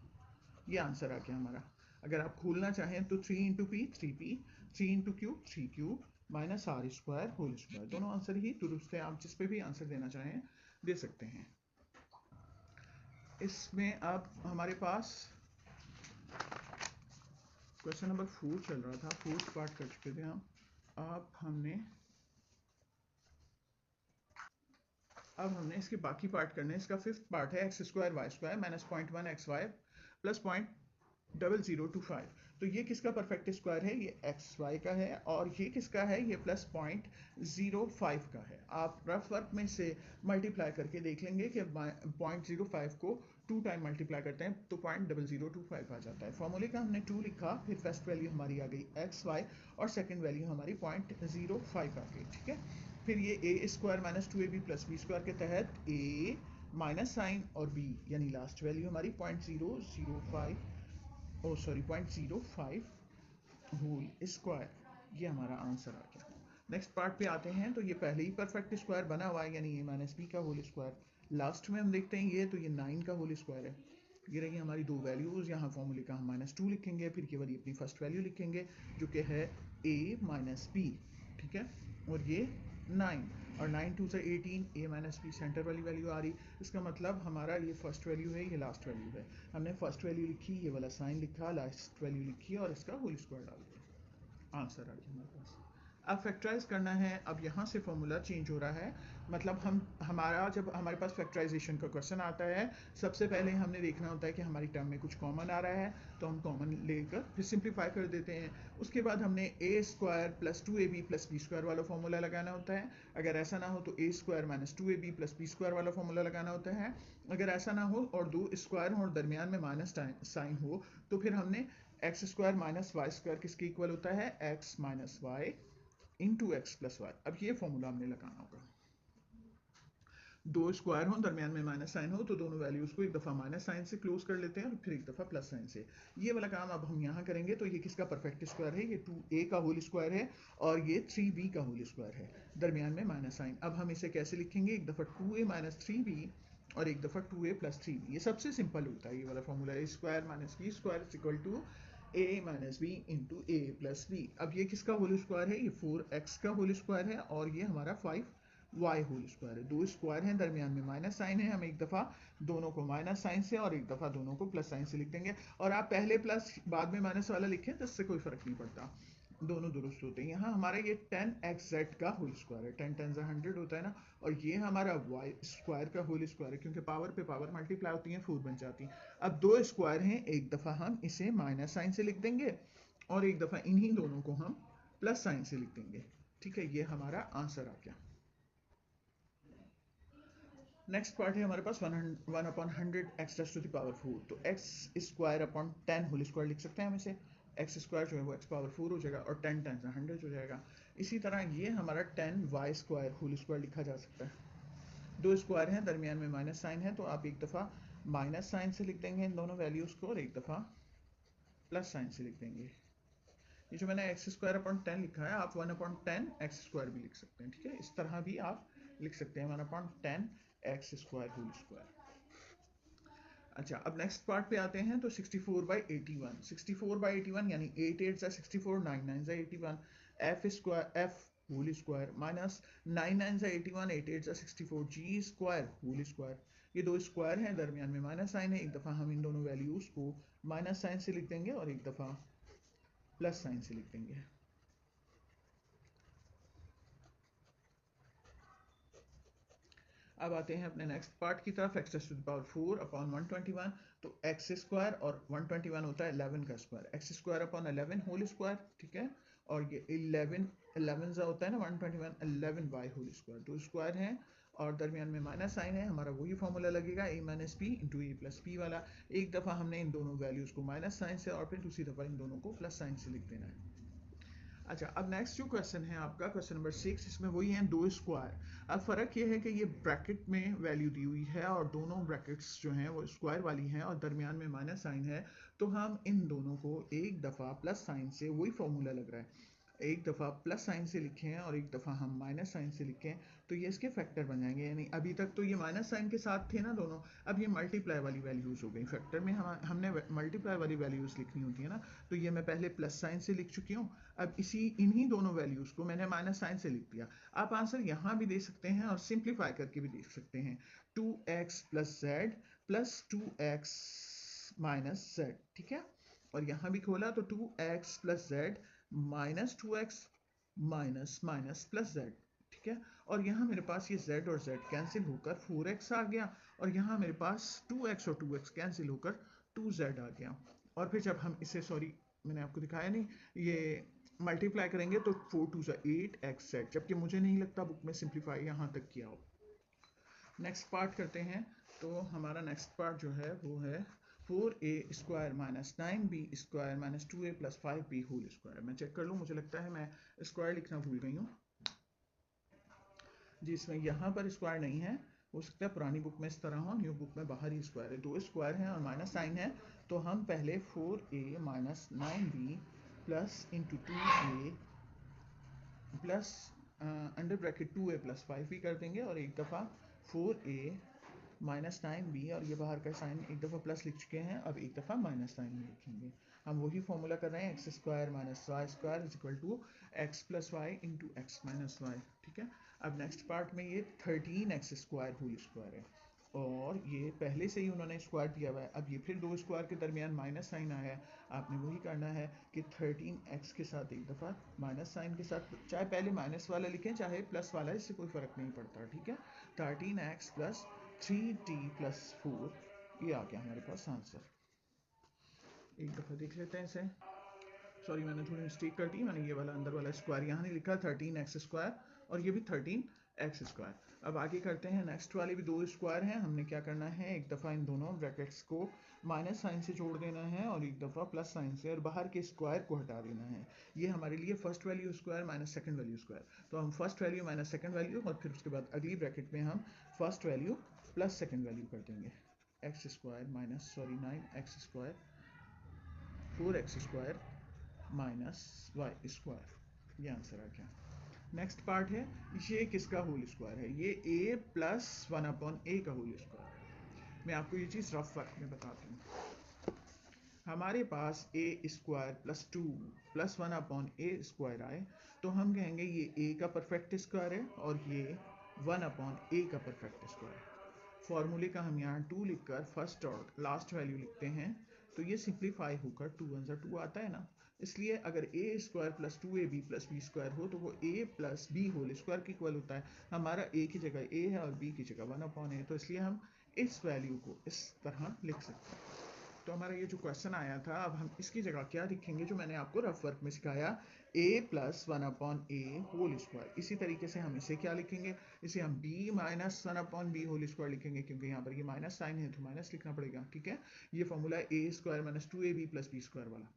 ये आंसर आ गया हमारा। अगर आप खोलना चाहें तो 3 into p 3p, 3 into q 3q, minus r square whole square. दोनों आंसर ही दुरुस्त है, आप जिस पे भी आंसर देना चाहें दे सकते हैं। इसमें अब हमारे पास क्वेश्चन नंबर 4 चल रहा था, फोर्थ पार्ट कर चुके थे हम। अब हमने इसके बाकी पार्ट करने हैं। इसका फिफ्थ पार्ट है x square y square minus 0.1 x y plus 0.0025। तो ये किसका परफेक्ट स्क्वायर है, ये एक्स वाई का है, और ये किसका है, ये प्लस 0.05 का है। आप रफ वर्क में से मल्टीप्लाई करके देख लेंगे कि 0.05 को 2 टाइम मल्टीप्लाई करते हैं तो 0.0025 आ जाता है। फॉर्मूले का हमने 2 लिखा, फिर फर्स्ट वैल्यू हमारी आ गई एक्स वाई और सेकेंड वैल्यू हमारी 0.05 आ गई। ठीक है, फिर ये A square minus 2ab plus B square के तहत ए माइनस साइन और बी, यानी लास्ट वैल्यू हमारी 0.05 होल स्क्वायर। ये हमारा आंसर आ गया। नेक्स्ट पार्ट पे आते हैं, तो ये पहले ही परफेक्ट स्क्वायर बना हुआ है, यानी ए माइनस बी का होल स्क्वायर। लास्ट में हम देखते हैं ये, तो ये 9 का होल स्क्वायर है। ये रही हमारी दो वैल्यूज। यहाँ फॉर्मूले का हम -2 लिखेंगे, फिर ये वाली अपनी फर्स्ट वैल्यू लिखेंगे जो कि है a माइनस बी। ठीक है, और ये 9 और 9 2 से 18, a माइनस बी सेंटर वाली वैल्यू आ रही। इसका मतलब हमारा ये फर्स्ट वैल्यू है, ये लास्ट वैल्यू है। हमने फर्स्ट वैल्यू लिखी, ये वाला साइन लिखा, लास्ट वैल्यू लिखी और इसका होल स्क्वायर डाल दिया। आंसर आ गया हमारे पास। अब फैक्टराइज करना है। अब यहाँ से फॉर्मूला चेंज हो रहा है, मतलब हमारा जब हमारे पास फैक्टराइजेशन का क्वेश्चन आता है, सबसे पहले हमने देखना होता है कि हमारी टर्म में कुछ कॉमन आ रहा है, तो हम कॉमन लेकर फिर सिंप्लीफाई कर देते हैं। उसके बाद हमने A square plus 2ab plus B square वाला फॉर्मूला लगाना होता है। अगर ऐसा ना हो तो A square minus 2ab plus B square वाला फॉर्मूला लगाना होता है। अगर ऐसा ना हो और दो स्क्वायर हो और दरमियान में माइनस साइन हो, तो फिर हमने x square minus y square किसके इक्वल होता है, x minus y into x plus y. अब ये फॉर्मूला हमने लगाना होगा। दो स्क्वायर हो, दरमियान में माइनस साइन हो, तो दोनों वैल्यूज को एक दफा माइनस साइन से क्लोज कर लेते हैं और फिर एक दफा प्लस साइन से। ये वाला काम अब हम यहाँ करेंगे। तो ये किसका परफेक्ट स्क्वायर है, ये 2a का होल स्क्वायर है और ये 3b का होल स्क्वायर है, दरमियान में माइनस साइन। अब हम इसे कैसे लिखेंगे, एक दफा 2a माइनस 3b और एक दफा 2a प्लस 3b। ये सबसे सिंपल होता है ये वाला formula, a square minus b square equal to a minus b into a plus b. अब ये किसका होल स्क्वायर है, ये 4x का होल स्क्वायर है और ये हमारा 5y होल स्क्वायर है। दो स्क्वायर हैं, दरमियान में माइनस साइन है, हम एक दफ़ा दोनों को माइनस साइन से और एक दफ़ा दोनों को प्लस साइन से लिख देंगे। और आप पहले प्लस बाद में माइनस वाला लिखें तो इससे कोई फ़र्क नहीं पड़ता, दोनों दुरुस्त होते हैं। यहाँ हमारा ये 10xz का होल स्क्वायर है, 10 10 100 होता है ना, और ये हमारा y स्क्वायर का होल स्क्वायर है, क्योंकि पावर पे पावर मल्टीप्लाई होती है, 4 बन जाती है। अब दो स्क्वायर हैं, एक दफ़ा हम इसे माइनस साइन से लिख देंगे और एक दफ़ा इन्हीं दोनों को हम प्लस साइन से लिख देंगे। ठीक है, ये हमारा आंसर आ गया। नेक्स्ट पार्ट है हमारे पास 1 upon 100 x to the power 4। तो x square upon 10 whole square लिख सकते हैं हम इसे। एक्स स्क्वायर जो है वो एक्स पावर 4 हो जाएगा और 10 टाइम्स 100 हो जाएगा। इसी तरह ये हमारा 10 वाई स्क्वायर होल स्क्वायर लिखा जा सकता है। दो स्क्वायर हैं, दरमियान में माइनस साइन है, तो आप एक दफ़ा माइनस साइन से लिख देंगे इन दोनों वैल्यूज़ को और एक दफ़ा प्लस साइन से लिख देंगे। ये जो मैंने एक्स स्क्वायर अपॉन 10 लिखा है, आप 1 अपॉन 10 एक्स स्क्वायर भी लिख सकते हैं। ठीक है, इस तरह भी आप लिख सकते हैं 1 upon 10 x square whole square. अच्छा, अब नेक्स्ट पार्ट पे आते हैं। तो 64/81, 64/81 यानी 8 8 सा 64, 9 9 सा 81, f square f whole square minus 9 9 सा 81, 8 8 सा 64 जी स्क्वायर होल स्क्वायर। ये दो स्क्वायर हैं, दरमियान में माइनस साइन है। एक दफ़ा हम इन दोनों वैल्यूज़ को माइनस साइन से लिख देंगे और एक दफ़ा प्लस साइन से लिख देंगे। अब आते हैं अपने नेक्स्ट पार्ट की तरफ। X to the power 4 upon 121। तो एक्स स्क्वायर और 121 होता है 11 का square, x square upon 11 whole square, ठीक है। और ये 11 11 सा होता है ना 121, 11 वाई होल स्क्वायर, दो स्क्वायर हैं और दरमियान में माइनस साइन है। हमारा वही फॉर्मूला लगेगा a minus P into a plus P वाला। एक दफ़ा हमने इन दोनों वैल्यूज़ को माइनस साइन से और फिर दूसरी दफ़ा इन दोनों को प्लस साइन से लिख देना है। अच्छा, अब नेक्स्ट जो क्वेश्चन है आपका, क्वेश्चन नंबर 6, इसमें वही हैं दो स्क्वायर। अब फ़र्क ये है कि ये ब्रैकेट में वैल्यू दी हुई है और दोनों ब्रैकेट्स जो हैं वो स्क्वायर वाली हैं और दरमियान में माइनस साइन है। तो हम इन दोनों को एक दफ़ा प्लस साइन से, वही फॉर्मूला लग रहा है, एक दफ़ा प्लस साइन से लिखें और एक दफ़ा हम माइनस साइन से लिखें तो ये इसके फैक्टर बन जाएंगे। यानी अभी तक तो ये माइनस साइन के साथ थे ना दोनों, अब ये मल्टीप्लाई वाली वैल्यूज़ हो गई। फैक्टर में हमने मल्टीप्लाई वाली वैल्यूज़ लिखनी होती है ना, तो ये मैं पहले प्लस साइन से लिख चुकी हूँ। अब इन्हीं दोनों वैल्यूज़ को मैंने माइनस साइन से लिख दिया। आप आंसर यहाँ भी दे सकते हैं और सिंप्लीफाई करके भी देख सकते हैं। 2x plus Z plus 2x minus Z, ठीक है। और यहाँ भी खोला तो 2x plus Z minus 2x minus minus plus Z, ठीक है। और यहाँ मेरे पास ये z और z कैंसिल होकर 4x आ गया और यहाँ मेरे पास 2x और 2x कैंसिल होकर 2z आ गया। और फिर जब हम इसे, सॉरी मैंने आपको दिखाया नहीं, ये मल्टीप्लाई करेंगे तो 4 2 सा 8xz, जबकि मुझे नहीं लगता बुक में सिंप्लीफाई यहाँ तक किया हो। नेक्स्ट पार्ट करते हैं। तो हमारा नेक्स्ट पार्ट जो है वो है 4a square minus 9b square minus 2a plus 5b whole square. मैं चेक कर लूँ, मुझे लगता है मैं स्क्वायर लिखना भूल गई हूँ जी। इसमें यहाँ पर स्क्वायर नहीं है, हो सकता है पुरानी बुक में इस तरह हो, न्यू बुक में बाहर ही स्क्वायर है। दो स्क्वायर हैं और माइनस साइन है। तो हम पहले 4a minus 9b plus into 2a plus under bracket 2a plus 5b कर देंगे और एक दफ़ा 4a माइनस 9b और ये बाहर का साइन एक दफ़ा प्लस लिख चुके हैं, अब एक दफ़ा माइनस साइन लिखेंगे। हम वही फॉर्मूला कर रहे हैं, x square minus y square is equal to x plus y into x minus y, ठीक है। अब नेक्स्ट पार्ट में ये 13x स्क्वायर होल स्क्वायर है और ये पहले से ही उन्होंने स्क्वायर दिया हुआ है। अब ये फिर दो स्क्वायर के दरमियान माइनस साइन आया है, आपने वही करना है कि 13x के साथ एक दफ़ा माइनस साइन के साथ, चाहे पहले माइनस वाला लिखें चाहे प्लस वाला, इससे कोई फ़र्क नहीं पड़ता, ठीक है। 13x प्लस 3t प्लस 4, ये आ गया हमारे पास आंसर। एक दफ़ा देख लेते हैं इसे, सॉरी मैंने थोड़ी मिस्टेक कर दी, मैंने ये वाला अंदर वाला स्क्वायर यहाँ नहीं लिखा, 13x स्क्वायर और ये भी 13x स्क्वायर। अब आगे करते हैं, नेक्स्ट वाले भी दो स्क्वायर हैं। हमने क्या करना है, एक दफ़ा इन दोनों ब्रैकेट्स को माइनस साइन से जोड़ देना है और एक दफ़ा प्लस साइन से, और बाहर के स्क्वायर को हटा देना है। ये हमारे लिए first value square minus second value square. तो हम first value minus second value और फिर उसके बाद अगली ब्रैकेट में हम first value plus second value कर देंगे। X square minus, sorry 9x square 4x square minus y square, ये आंसर आ गया। नेक्स्ट पार्ट है, ये किसका होल स्क्वायर है, ये a प्लस 1/a का होल स्क्वायर है। मैं आपको ये चीज़ रफ वर्क में बताती हूँ। हमारे पास a square plus 2 plus 1/a square आए तो हम कहेंगे ये a का परफेक्ट स्क्वायर है और ये 1/a का परफेक्ट स्क्वायर है। फॉर्मूले का हम यहाँ 2 लिखकर फर्स्ट और लास्ट वैल्यू लिखते हैं तो ये सिंप्लीफाई होकर 2 1 2 आता है ना। इसलिए अगर a square plus 2ab plus b square हो तो वो a plus b whole square के इक्वल होता है। हमारा a की जगह a है और b की जगह 1/a, तो इसलिए हम इस वैल्यू को इस तरह लिख सकते हैं। तो हमारा ये जो क्वेश्चन आया था, अब हम इसकी जगह क्या लिखेंगे जो मैंने आपको रफ वर्क में सिखाया, a plus 1/a whole square. इसी तरीके से हम इसे क्या लिखेंगे, इसे हम b minus 1/b whole square लिखेंगे, क्योंकि यहाँ पर ये माइनस साइन है तो माइनस लिखना पड़ेगा, ठीक है। ये फॉर्मूला है a square minus 2ab plus b square वाला।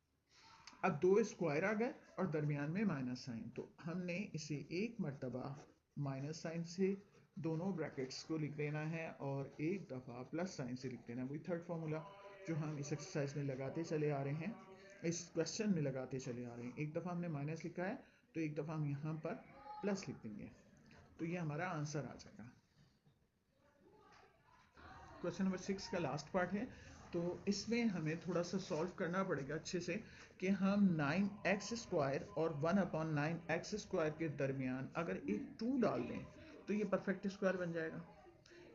अब दो स्क्वायर आ गए और दरमियान में माइनस साइन, तो हमने इसे एक मर्तबा माइनस साइन से दोनों ब्रैकेट्स को लिख देना है और एक दफ़ा प्लस साइन से लिख देना है। वही थर्ड फार्मूला जो हम इस एक्सरसाइज में लगाते चले आ रहे हैं, इस क्वेश्चन में लगाते चले आ रहे हैं। एक दफ़ा हमने माइनस लिखा है तो एक दफ़ा हम यहाँ पर प्लस लिख देंगे, तो ये हमारा आंसर आ जाएगा। क्वेश्चन नंबर 6 का लास्ट पार्ट है। तो इसमें हमें थोड़ा सा सॉल्व करना पड़ेगा अच्छे से कि हम 9x² और 1/9x² के दरमियान अगर एक 2 डाल दें तो ये परफेक्ट स्क्वायर बन जाएगा।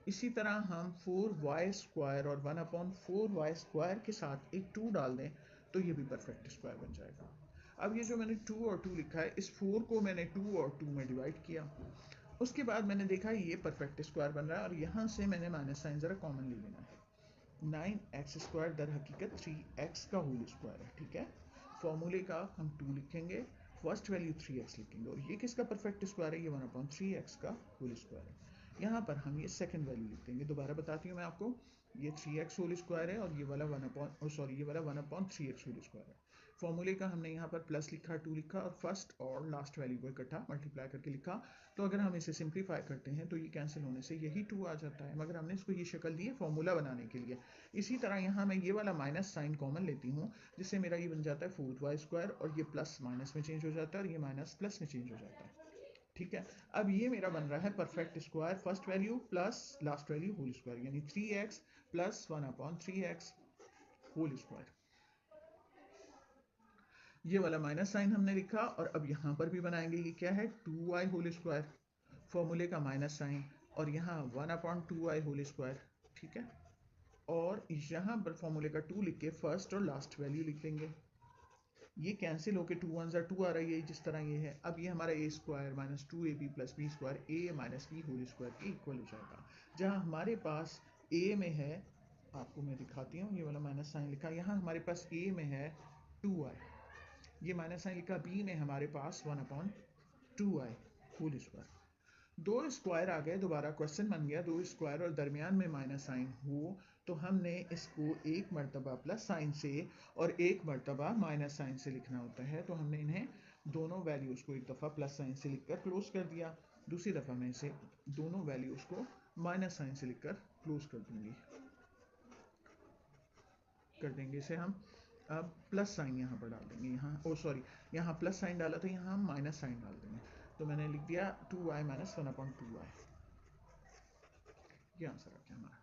इसी तरह हम 4y² और 1/4y² के साथ एक 2 डाल दें तो ये भी परफेक्ट स्क्वायर बन जाएगा। अब ये जो मैंने 2 और 2 लिखा है, इस 4 को मैंने 2 और 2 में डिवाइड किया। उसके बाद मैंने देखा ये परफेक्ट स्क्वायर बन रहा है और यहाँ से मैंने माइनस साइन ज़रा कॉमन ले लेना है। 9x² दर हकीकत 3x का होल स्क्वायर है, ठीक है। फॉर्मूले का हम 2 लिखेंगे, फर्स्ट वैल्यू 3x लिखेंगे और ये किसका परफेक्ट स्क्वायर है, ये 1/3x का होल स्क्वायर है। यहाँ पर हम ये सेकंड वैल्यू लिख देंगे। दोबारा बताती हूँ मैं आपको, ये 3x होल स्क्वायर है और ये वाला 1/3x होल स्क्वायर है। फॉर्मूले का हमने यहाँ पर प्लस लिखा, 2 लिखा और फर्स्ट और लास्ट वैल्यू को इकट्ठा मल्टीप्लाई करके लिखा। तो अगर हम इसे सिंप्लीफाई करते हैं तो ये कैंसिल होने से यही 2 आ जाता है, मगर हमने इसको ये शक्ल दी है फॉर्मूला बनाने के लिए। इसी तरह यहाँ मैं ये वाला माइनस साइन कॉमन लेती हूँ, जिससे मेरा ये बन जाता है 4y² और ये प्लस माइनस में चेंज हो जाता है और ये माइनस प्लस में चेंज हो जाता है, ठीक है। अब ये मेरा बन रहा है perfect square, first value plus last value whole square, यानी 3x plus 1/3x whole square. ये वाला माइनस साइन हमने लिखा और अब यहाँ पर भी बनाएंगे। ये क्या है, 2y होल स्क्वायर, फॉर्मूले का माइनस साइन और यहाँ 1/2y होल स्क्वायर, ठीक है। और यहाँ पर फॉर्मूले का 2 लिख के फर्स्ट और लास्ट वैल्यू लिख देंगे। ये कैंसिल होके 2 1 2 आ रही है जिस तरह ये है। अब ये हमारा a² minus 2ab plus b² a minus b whole square के इक्वल हो जाएगा। जहाँ हमारे पास a में है, आपको मैं दिखाती हूँ, ये वाला माइनस साइन लिखा, यहाँ हमारे पास a में है 2y, ये माइनस साइन लिखा, b में हमारे पास 1/2y होल स्क्वायर। दो स्क्वायर आ गए, दोबारा क्वेश्चन बन गया, दो स्क्वायर और दरमियान में माइनस साइन हो तो हमने इसको एक मर्तबा प्लस साइन से और एक मर्तबा माइनस साइन से लिखना होता है। तो हमने इन्हें दोनों वैल्यूज़ को एक दफ़ा प्लस साइन से लिखकर क्लोज कर दिया, दूसरी दफ़ा मैं इसे दोनों वैल्यूज़ को माइनस साइन से लिखकर क्लोज कर देंगे इसे हम। अब प्लस साइन यहाँ पर डाल देंगे, यहाँ प्लस साइन डाला तो यहाँ हम माइनस साइन डाल देंगे। तो मैंने लिख दिया 2y माइनस 1/2y, ये आंसर आ गया हमारा।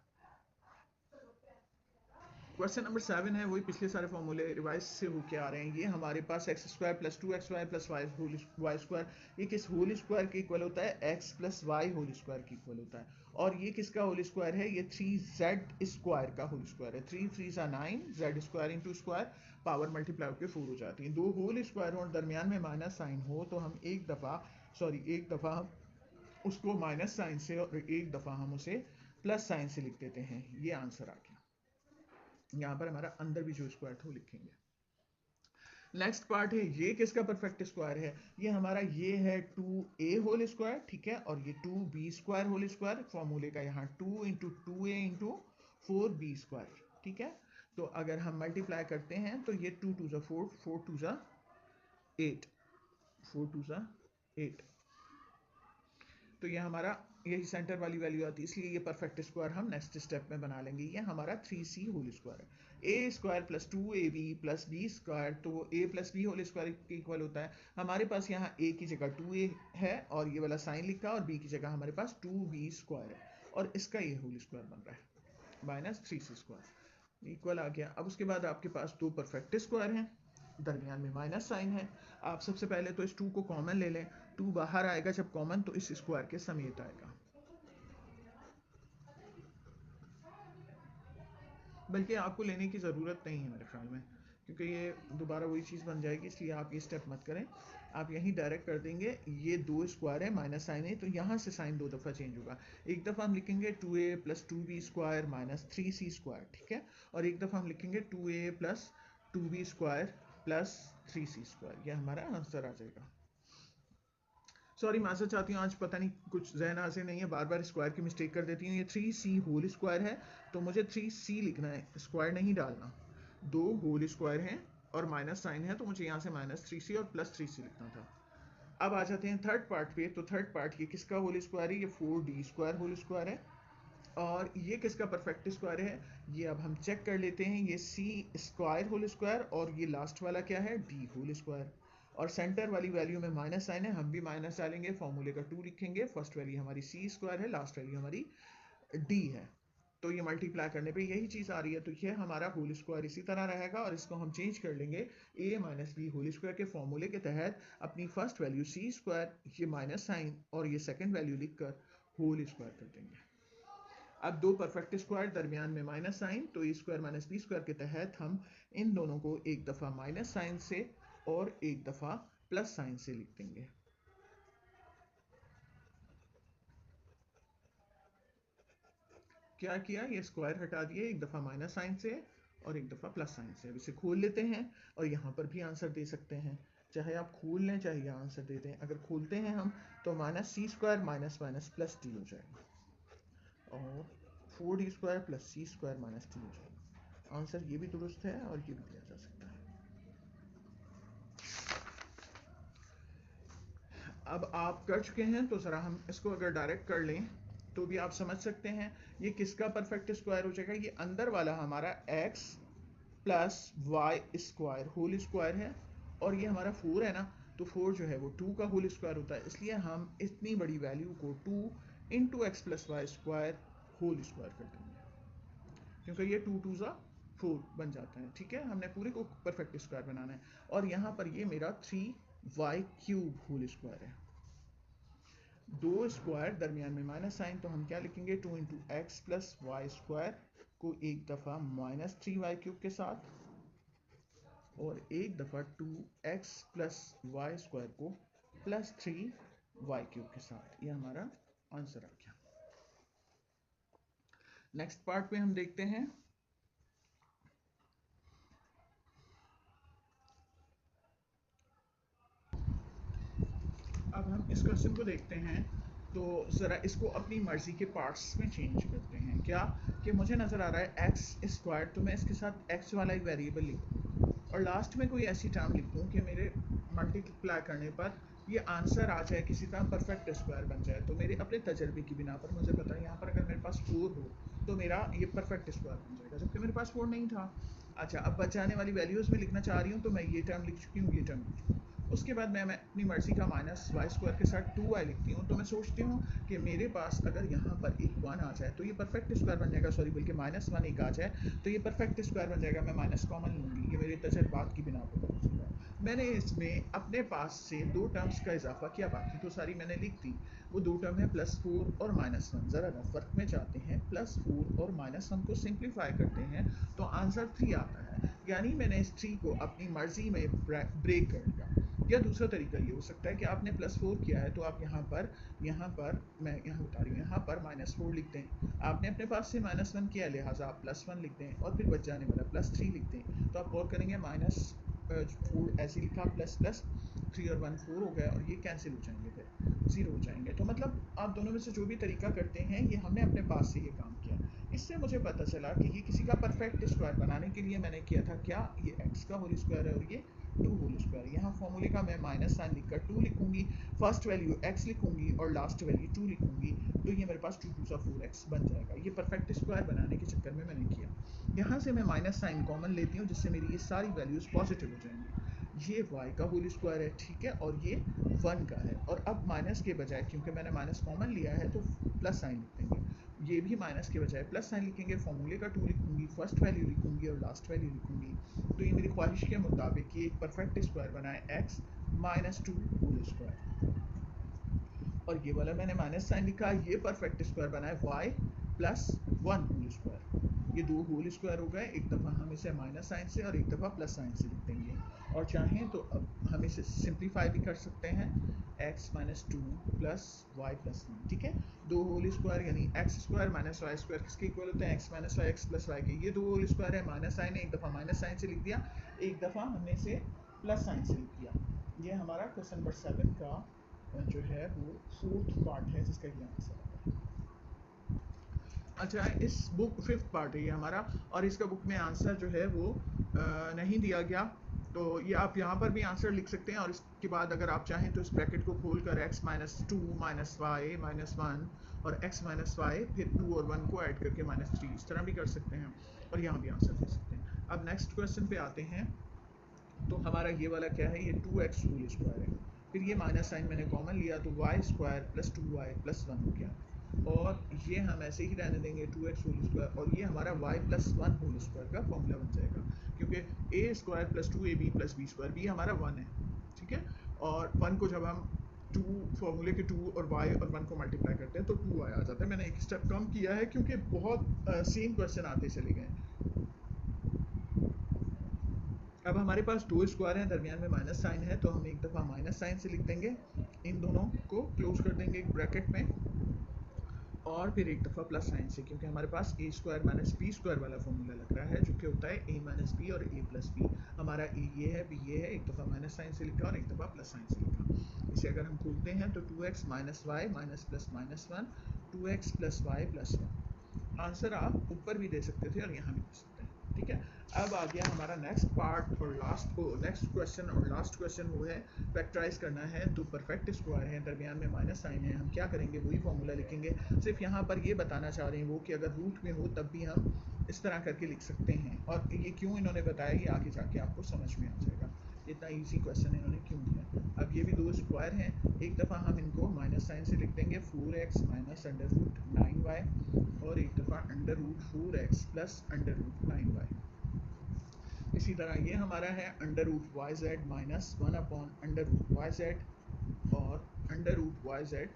क्वेश्चन नंबर 7 है, वही पिछले सारे फॉर्मूले रिवाइज से होके आ रहे हैं। ये हमारे पास x² plus 2xy plus y², ये किस होल स्क्वायर के इक्वल होता है, x plus y whole square के इक्वल होता है। और ये किसका होल स्क्वायर है, ये 3z² का होल स्क्वायर है। 3 3 9, z² into square, power multiply होकर 4 हो जाती है। दो होल स्क्वायर हो और दरमियान में माइनस साइन हो तो हम एक दफ़ा उसको माइनस साइन से और एक दफ़ा हम उसे प्लस साइन से लिख देते हैं। ये आंसर आ गया। यहाँ पर हमारा अंदर भी जो स्क्वायर था वो लिखेंगे। नेक्स्ट पार्ट है, ये किसका परफेक्ट स्क्वायर है, ये हमारा ये है 2a होल स्क्वायर, ठीक है, और ये 2b² होल स्क्वायर, फॉर्मूले का यहाँ 2 इंटू 2a इंटू 4b², ठीक है। तो अगर हम मल्टीप्लाई करते हैं तो ये 2 2 4, 4 2 8, 4 2 8, तो ये हमारा यही सेंटर वाली वैल्यू आती है, इसलिए ये परफेक्ट स्क्वायर हम नेक्स्ट स्टेप में बना लेंगे। ये हमारा 3c होल स्क्वायर है। a² plus 2ab plus b², तो वो a plus b whole square के इक्वल होता है। हमारे पास यहाँ a की जगह 2a है और ये वाला साइन लिखा, और b की जगह हमारे पास 2b² है और इसका ये होल स्क्वायर बन रहा है माइनस 3c² इक्वल आ गया। अब उसके बाद आपके पास दो परफेक्ट स्क्वायर हैं, दरमियान में माइनस साइन है। आप सबसे पहले तो इस 2 को कॉमन ले लें, 2 बाहर आएगा जब कॉमन तो इस स्क्वायर के समेत आएगा, बल्कि आपको लेने की ज़रूरत नहीं है मेरे ख्याल में, क्योंकि ये दोबारा वही चीज़ बन जाएगी, इसलिए आप ये स्टेप मत करें, आप यहीं डायरेक्ट कर देंगे। ये दो स्क्वायर है, माइनस साइन है, तो यहाँ से साइन दो दफ़ा चेंज होगा। एक दफ़ा हम लिखेंगे 2a plus 2b² minus 3c², ठीक है, और एक दफ़ा हम लिखेंगे 2a plus 2b² plus 3c², यह हमारा आंसर आ जाएगा। सॉरी, माजरत चाहती हूँ, आज पता नहीं कुछ जहन हाजिर नहीं है, बार बार स्क्वायर की मिस्टेक कर देती हूँ। ये 3c होल स्क्वायर है तो मुझे 3c लिखना है, स्क्वायर नहीं डालना। दो होल स्क्वायर हैं और माइनस साइन है तो मुझे यहाँ से माइनस 3c और प्लस 3c लिखना था। अब आ जाते हैं थर्ड पार्ट पे। तो थर्ड पार्ट ये किसका होल स्क्वायर है, ये 4d² होल स्क्वायर है। और ये किसका परफेक्ट स्क्वायर है, ये अब हम चेक कर लेते हैं। ये c² होल स्क्वायर और ये लास्ट वाला क्या है, d होल स्क्वायर। और सेंटर वाली वैल्यू में माइनस साइन है, हम भी माइनस डालेंगे, फॉर्मूले का 2 लिखेंगे, फर्स्ट वैल्यू हमारी c² है, लास्ट वैल्यू हमारी d है। तो ये मल्टीप्लाई करने पे यही चीज़ आ रही है, तो ये हमारा होल स्क्वायर इसी तरह रहेगा और इसको हम चेंज कर लेंगे a minus B whole square के फॉर्मूले के तहत। अपनी फर्स्ट वैल्यू सी स्क्वायर, ये माइनस साइन और ये सेकंड वैल्यू लिखकर होल स्क्वायर कर देंगे। अब दो परफेक्ट स्क्वायर दरमियान में माइनस साइन, तो A square minus B square के तहत हम इन दोनों को एक दफ़ा माइनस साइन से और एक दफ़ा प्लस साइन से लिख देंगे। क्या किया, ये स्क्वायर हटा दिए, एक दफ़ा माइनस साइन से और एक दफ़ा प्लस साइन से। अब इसे खोल लेते हैं और यहाँ पर भी आंसर दे सकते हैं, चाहे आप खोल लें चाहे यहाँ आंसर दे दें। अगर खोलते हैं हम तो minus C square minus minus plus D हो जाएगा और 4d square plus C square minus D हो जाएगा। आंसर ये भी दुरुस्त है और ये भी दिया जा सकता है। अब आप कर चुके हैं तो ज़रा हम इसको अगर डायरेक्ट कर लें तो भी आप समझ सकते हैं ये किसका परफेक्ट स्क्वायर हो जाएगा। ये अंदर वाला हमारा x plus y square whole square है और ये हमारा 4 है ना, तो 4 जो है वो 2 का होल स्क्वायर होता है, इसलिए हम इतनी बड़ी वैल्यू को 2 into x plus y square whole square कर देंगे, क्योंकि ये 2 2 ज़ा 4 बन जाता है। ठीक है, हमने पूरे को परफेक्ट स्क्वायर बनाना है और यहाँ पर ये मेरा 3y क्यूब होल स्क्वायर है। दो स्क्वायर दरमियान में माइनस साइन, तो हम क्या लिखेंगे 2 into x plus y square को एक दफ़ा माइनस 3y क्यूब के साथ और एक दफ़ा 2x प्लस वाई स्क्वायर को प्लस 3y क्यूब के साथ। ये हमारा आंसर आ गया। नेक्स्ट पार्ट में हम देखते हैं। अब हम इस क्वेश्चन को देखते हैं तो ज़रा इसको अपनी मर्ज़ी के पार्ट्स में चेंज करते हैं। क्या कि मुझे नज़र आ रहा है एक्स स्क्वायर, तो मैं इसके साथ एक्स वाला एक वेरिएबल लिखूँ और लास्ट में कोई ऐसी टर्म लिखूँ कि मेरे मल्टीप्लाई करने पर ये आंसर आ जाए, किसी तरह परफेक्ट स्क्वायर बन जाए। तो मेरे अपने तजर्बे की बिना पर मुझे पता है यहाँ पर अगर मेरे पास 4 हो तो मेरा ये परफेक्ट स्क्वायर बन जाएगा, जबकि मेरे पास 4 नहीं था। अच्छा, अब बचाने वाली वैल्यूज़ में लिखना चाह रही हूँ, तो मैं ये टर्म लिख चुकी हूँ, ये टर्म लिख चुकी हूँ। उसके बाद मैं अपनी मर्ज़ी का माइनस वाई स्क्वायर के साथ 2y लिखती हूँ। तो मैं सोचती हूँ कि मेरे पास अगर यहाँ पर एक 1 आ जाए तो ये परफेक्ट स्क्वायर बन जाएगा, सॉरी बल्कि माइनस 1 एक आ जाए तो ये परफेक्ट स्क्वायर बन जाएगा। मैं माइनस कॉमन लूँगी, ये मेरे तजर्बात की बिना पर पहुँचेगा। मैंने इसमें अपने पास से 2 टर्म्स का इजाफा किया, बाकी तो सारी मैंने लिख दी। वो 2 टर्म है +4 और -1। ज़रा रफ में जाते हैं, +4 और -1 को सिंप्लीफाई करते हैं तो आंसर 3 आता है। यानी मैंने इस 3 को अपनी मर्ज़ी में ब्रेक कर दिया। या दूसरा तरीका ये हो सकता है कि आपने +4 किया है तो आप यहाँ पर मैं यहाँ बता रही हूँ, यहाँ पर -4 लिख दें। आपने अपने पास से -1 किया, लिहाजा आप +1 लिख दें और फिर बच जाने वाला +3 लिख दें। तो आप गौर करेंगे -4 ऐसे लिखा, प्लस 3 और 1 4 हो गया और ये कैंसिल हो जाएंगे, फिर 0 हो जाएंगे। तो मतलब आप दोनों में से जो भी तरीका करते हैं, ये हमने अपने पास से ये काम किया। इससे मुझे पता चला कि ये किसी का परफेक्ट स्क्वायर बनाने के लिए मैंने किया था क्या, ये x का होल स्क्वायर है और ये 2 होल स्क्वायर। यहाँ फॉर्मूले का मैं माइनस साइन लिखकर 2 लिखूंगी, फर्स्ट वैल्यू x लिखूंगी और लास्ट वैल्यू 2 लिखूंगी, तो ये मेरे पास 2 2 4x बन जाएगा। ये परफेक्ट स्क्वायर बनाने के चक्कर में मैंने किया। यहाँ से मैं माइनस साइन कॉमन लेती हूँ, जिससे मेरी ये सारी वैल्यूज़ पॉजिटिव हो जाएंगी। ये y का होल स्क्वायर है, ठीक है, और ये 1 का है। और अब माइनस के बजाय, क्योंकि मैंने माइनस कॉमन लिया है, तो प्लस साइन लिख देंगे। ये भी माइनस के बजाय प्लस साइन लिखेंगे, फॉर्मूले का 2 लिखूंगी, फर्स्ट वैल्यू लिखूंगी और लास्ट वैल्यू लिखूंगी। तो ये मेरी ख्वाहिश के मुताबिक ये एक परफेक्ट स्क्वायर बनाए, x -2 होल स्क्वायर। और ये वाला मैंने माइनस साइन लिखा, ये परफेक्ट स्क्वायर बनाए y +1 होल स्क्वायर। ये 2 होल स्क्वायर हो गए, एक दफ़ा हम इसे माइनस साइन से और एक दफ़ा प्लस साइन से लिख देंगे। और चाहें तो अब हम इसे सिंप्लीफाई भी कर सकते हैं, x -2 + y +1, ठीक है। 2 होल स्क्वायर यानी x square minus y square किसके इक्वल होते हैं, x - y x + y के। ये 2 होल स्क्वायर है, माइनस साइन है, एक दफ़ा माइनस साइन से लिख दिया, एक दफ़ा हमने इसे प्लस साइन से लिख दिया। ये हमारा क्वेश्चन नंबर 7 का जो है वो 4th पार्ट है, जिसका ये आंसर है। अच्छा, इस बुक 5th पार्ट है ये हमारा, और इसका बुक में आंसर जो है वो नहीं दिया गया, तो ये आप यहाँ पर भी आंसर लिख सकते हैं। और इसके बाद अगर आप चाहें तो इस ब्रैकेट को खोल कर x -2 -y -1 और x -y फिर 2 और 1 को ऐड करके -3 इस तरह भी कर सकते हैं और यहाँ भी आंसर दे सकते हैं। अब नेक्स्ट क्वेश्चन पे आते हैं। तो हमारा ये वाला क्या है, ये 2x होल स्क्वायर है, फिर ये माइनस साइन मैंने कॉमन लिया तो y² + 2y + 1 हो गया। और ये हम ऐसे ही रहने देंगे 2x होल स्क्वायर, और ये हमारा y प्लस 1 होल स्क्वायर का फॉर्मूला बन जाएगा, क्योंकि a square plus 2ab plus b square, b हमारा 1 है, ठीक है। और 1 को जब हम 2 फॉर्मूले के 2 और y और 1 को मल्टीप्लाई करते हैं तो 2 आ जाता है। मैंने एक स्टेप कम किया है क्योंकि बहुत सेम क्वेश्चन आते चले गए। अब हमारे पास दो स्क्वायर हैं, दरमियान में माइनस साइन है, तो हम एक दफ़ा माइनस साइन से लिख देंगे, इन दोनों को क्लोज कर देंगे एक ब्रैकेट में, और फिर एक दफ़ा प्लस साइन से, क्योंकि हमारे पास ए स्क्वायर माइनस बी स्क्वायर वाला फॉर्मूला लग रहा है, जो कि होता है ए माइनस बी और ए प्लस बी। हमारा ए ये है, बी ये है, एक दफ़ा माइनस साइन से लिखा और एक दफ़ा प्लस साइन से लिखा। इसे अगर हम खोलते हैं तो 2x minus y minus plus minus 1, 2x plus y plus 1। Answer आप ऊपर भी दे सकते थे और यहाँ भी दे सकते हैं, ठीक है। अब आ गया हमारा नेक्स्ट पार्ट और नेक्स्ट क्वेश्चन, और लास्ट क्वेश्चन वो है फैक्टराइज करना है। तो परफेक्ट स्क्वायर है, दरमियान में माइनस साइन है, हम क्या करेंगे, वही फॉर्मूला लिखेंगे। सिर्फ यहाँ पर ये बताना चाह रहे हैं वो कि अगर रूट में हो तब भी हम इस तरह करके लिख सकते हैं, और ये क्यों इन्होंने बताया ये आगे जाके आपको समझ में आ जाएगा, इतना ईजी क्वेश्चन इन्होंने क्यों दिया। अब ये भी दो स्क्वायर हैं, एक दफ़ा हम इनको माइनस साइन से लिख देंगे 4x minus under root 9y, और एक दफ़ा under root 4x plus under root 9y। इसी तरह ये हमारा है under root Y Z minus 1 upon under root Y Z, और under root Y Z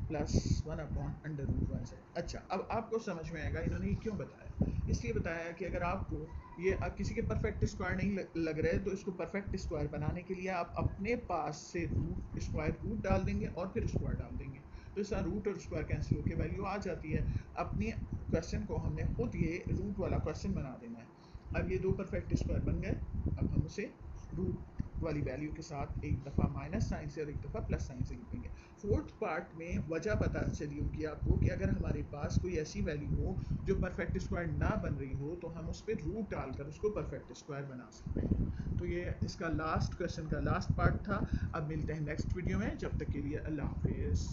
plus 1 upon under root Y Z. अच्छा, अब आपको समझ में आएगा इन्होंने ये क्यों बताया। इसलिए बताया कि अगर आपको ये आप किसी के परफेक्ट स्क्वायर नहीं लग रहे तो इसको परफेक्ट स्क्वायर बनाने के लिए आप अपने पास से रूट स्क्वायर रूट डाल देंगे और फिर स्क्वायर डाल देंगे, तो इसका रूट और स्क्वायर कैंसिल होकर वैल्यू आ जाती है। अपने क्वेश्चन को हमने खुद ये रूट वाला क्वेश्चन बना देना है। अब ये दो परफेक्ट स्क्वायर बन गए, अब हम उसे रूट वाली वैल्यू के साथ एक दफ़ा माइनस साइन से और एक दफ़ा प्लस साइन से लिखेंगे। फोर्थ पार्ट में वजह पता चली होगी आपको कि अगर हमारे पास कोई ऐसी वैल्यू हो जो परफेक्ट स्क्वायर ना बन रही हो तो हम उस पर रूट डालकर उसको परफेक्ट स्क्वायर बना सकते हैं। तो ये इसका लास्ट क्वेश्चन का लास्ट पार्ट था। अब मिलते हैं नेक्स्ट वीडियो में, जब तक के लिए अल्लाह हाफिज़।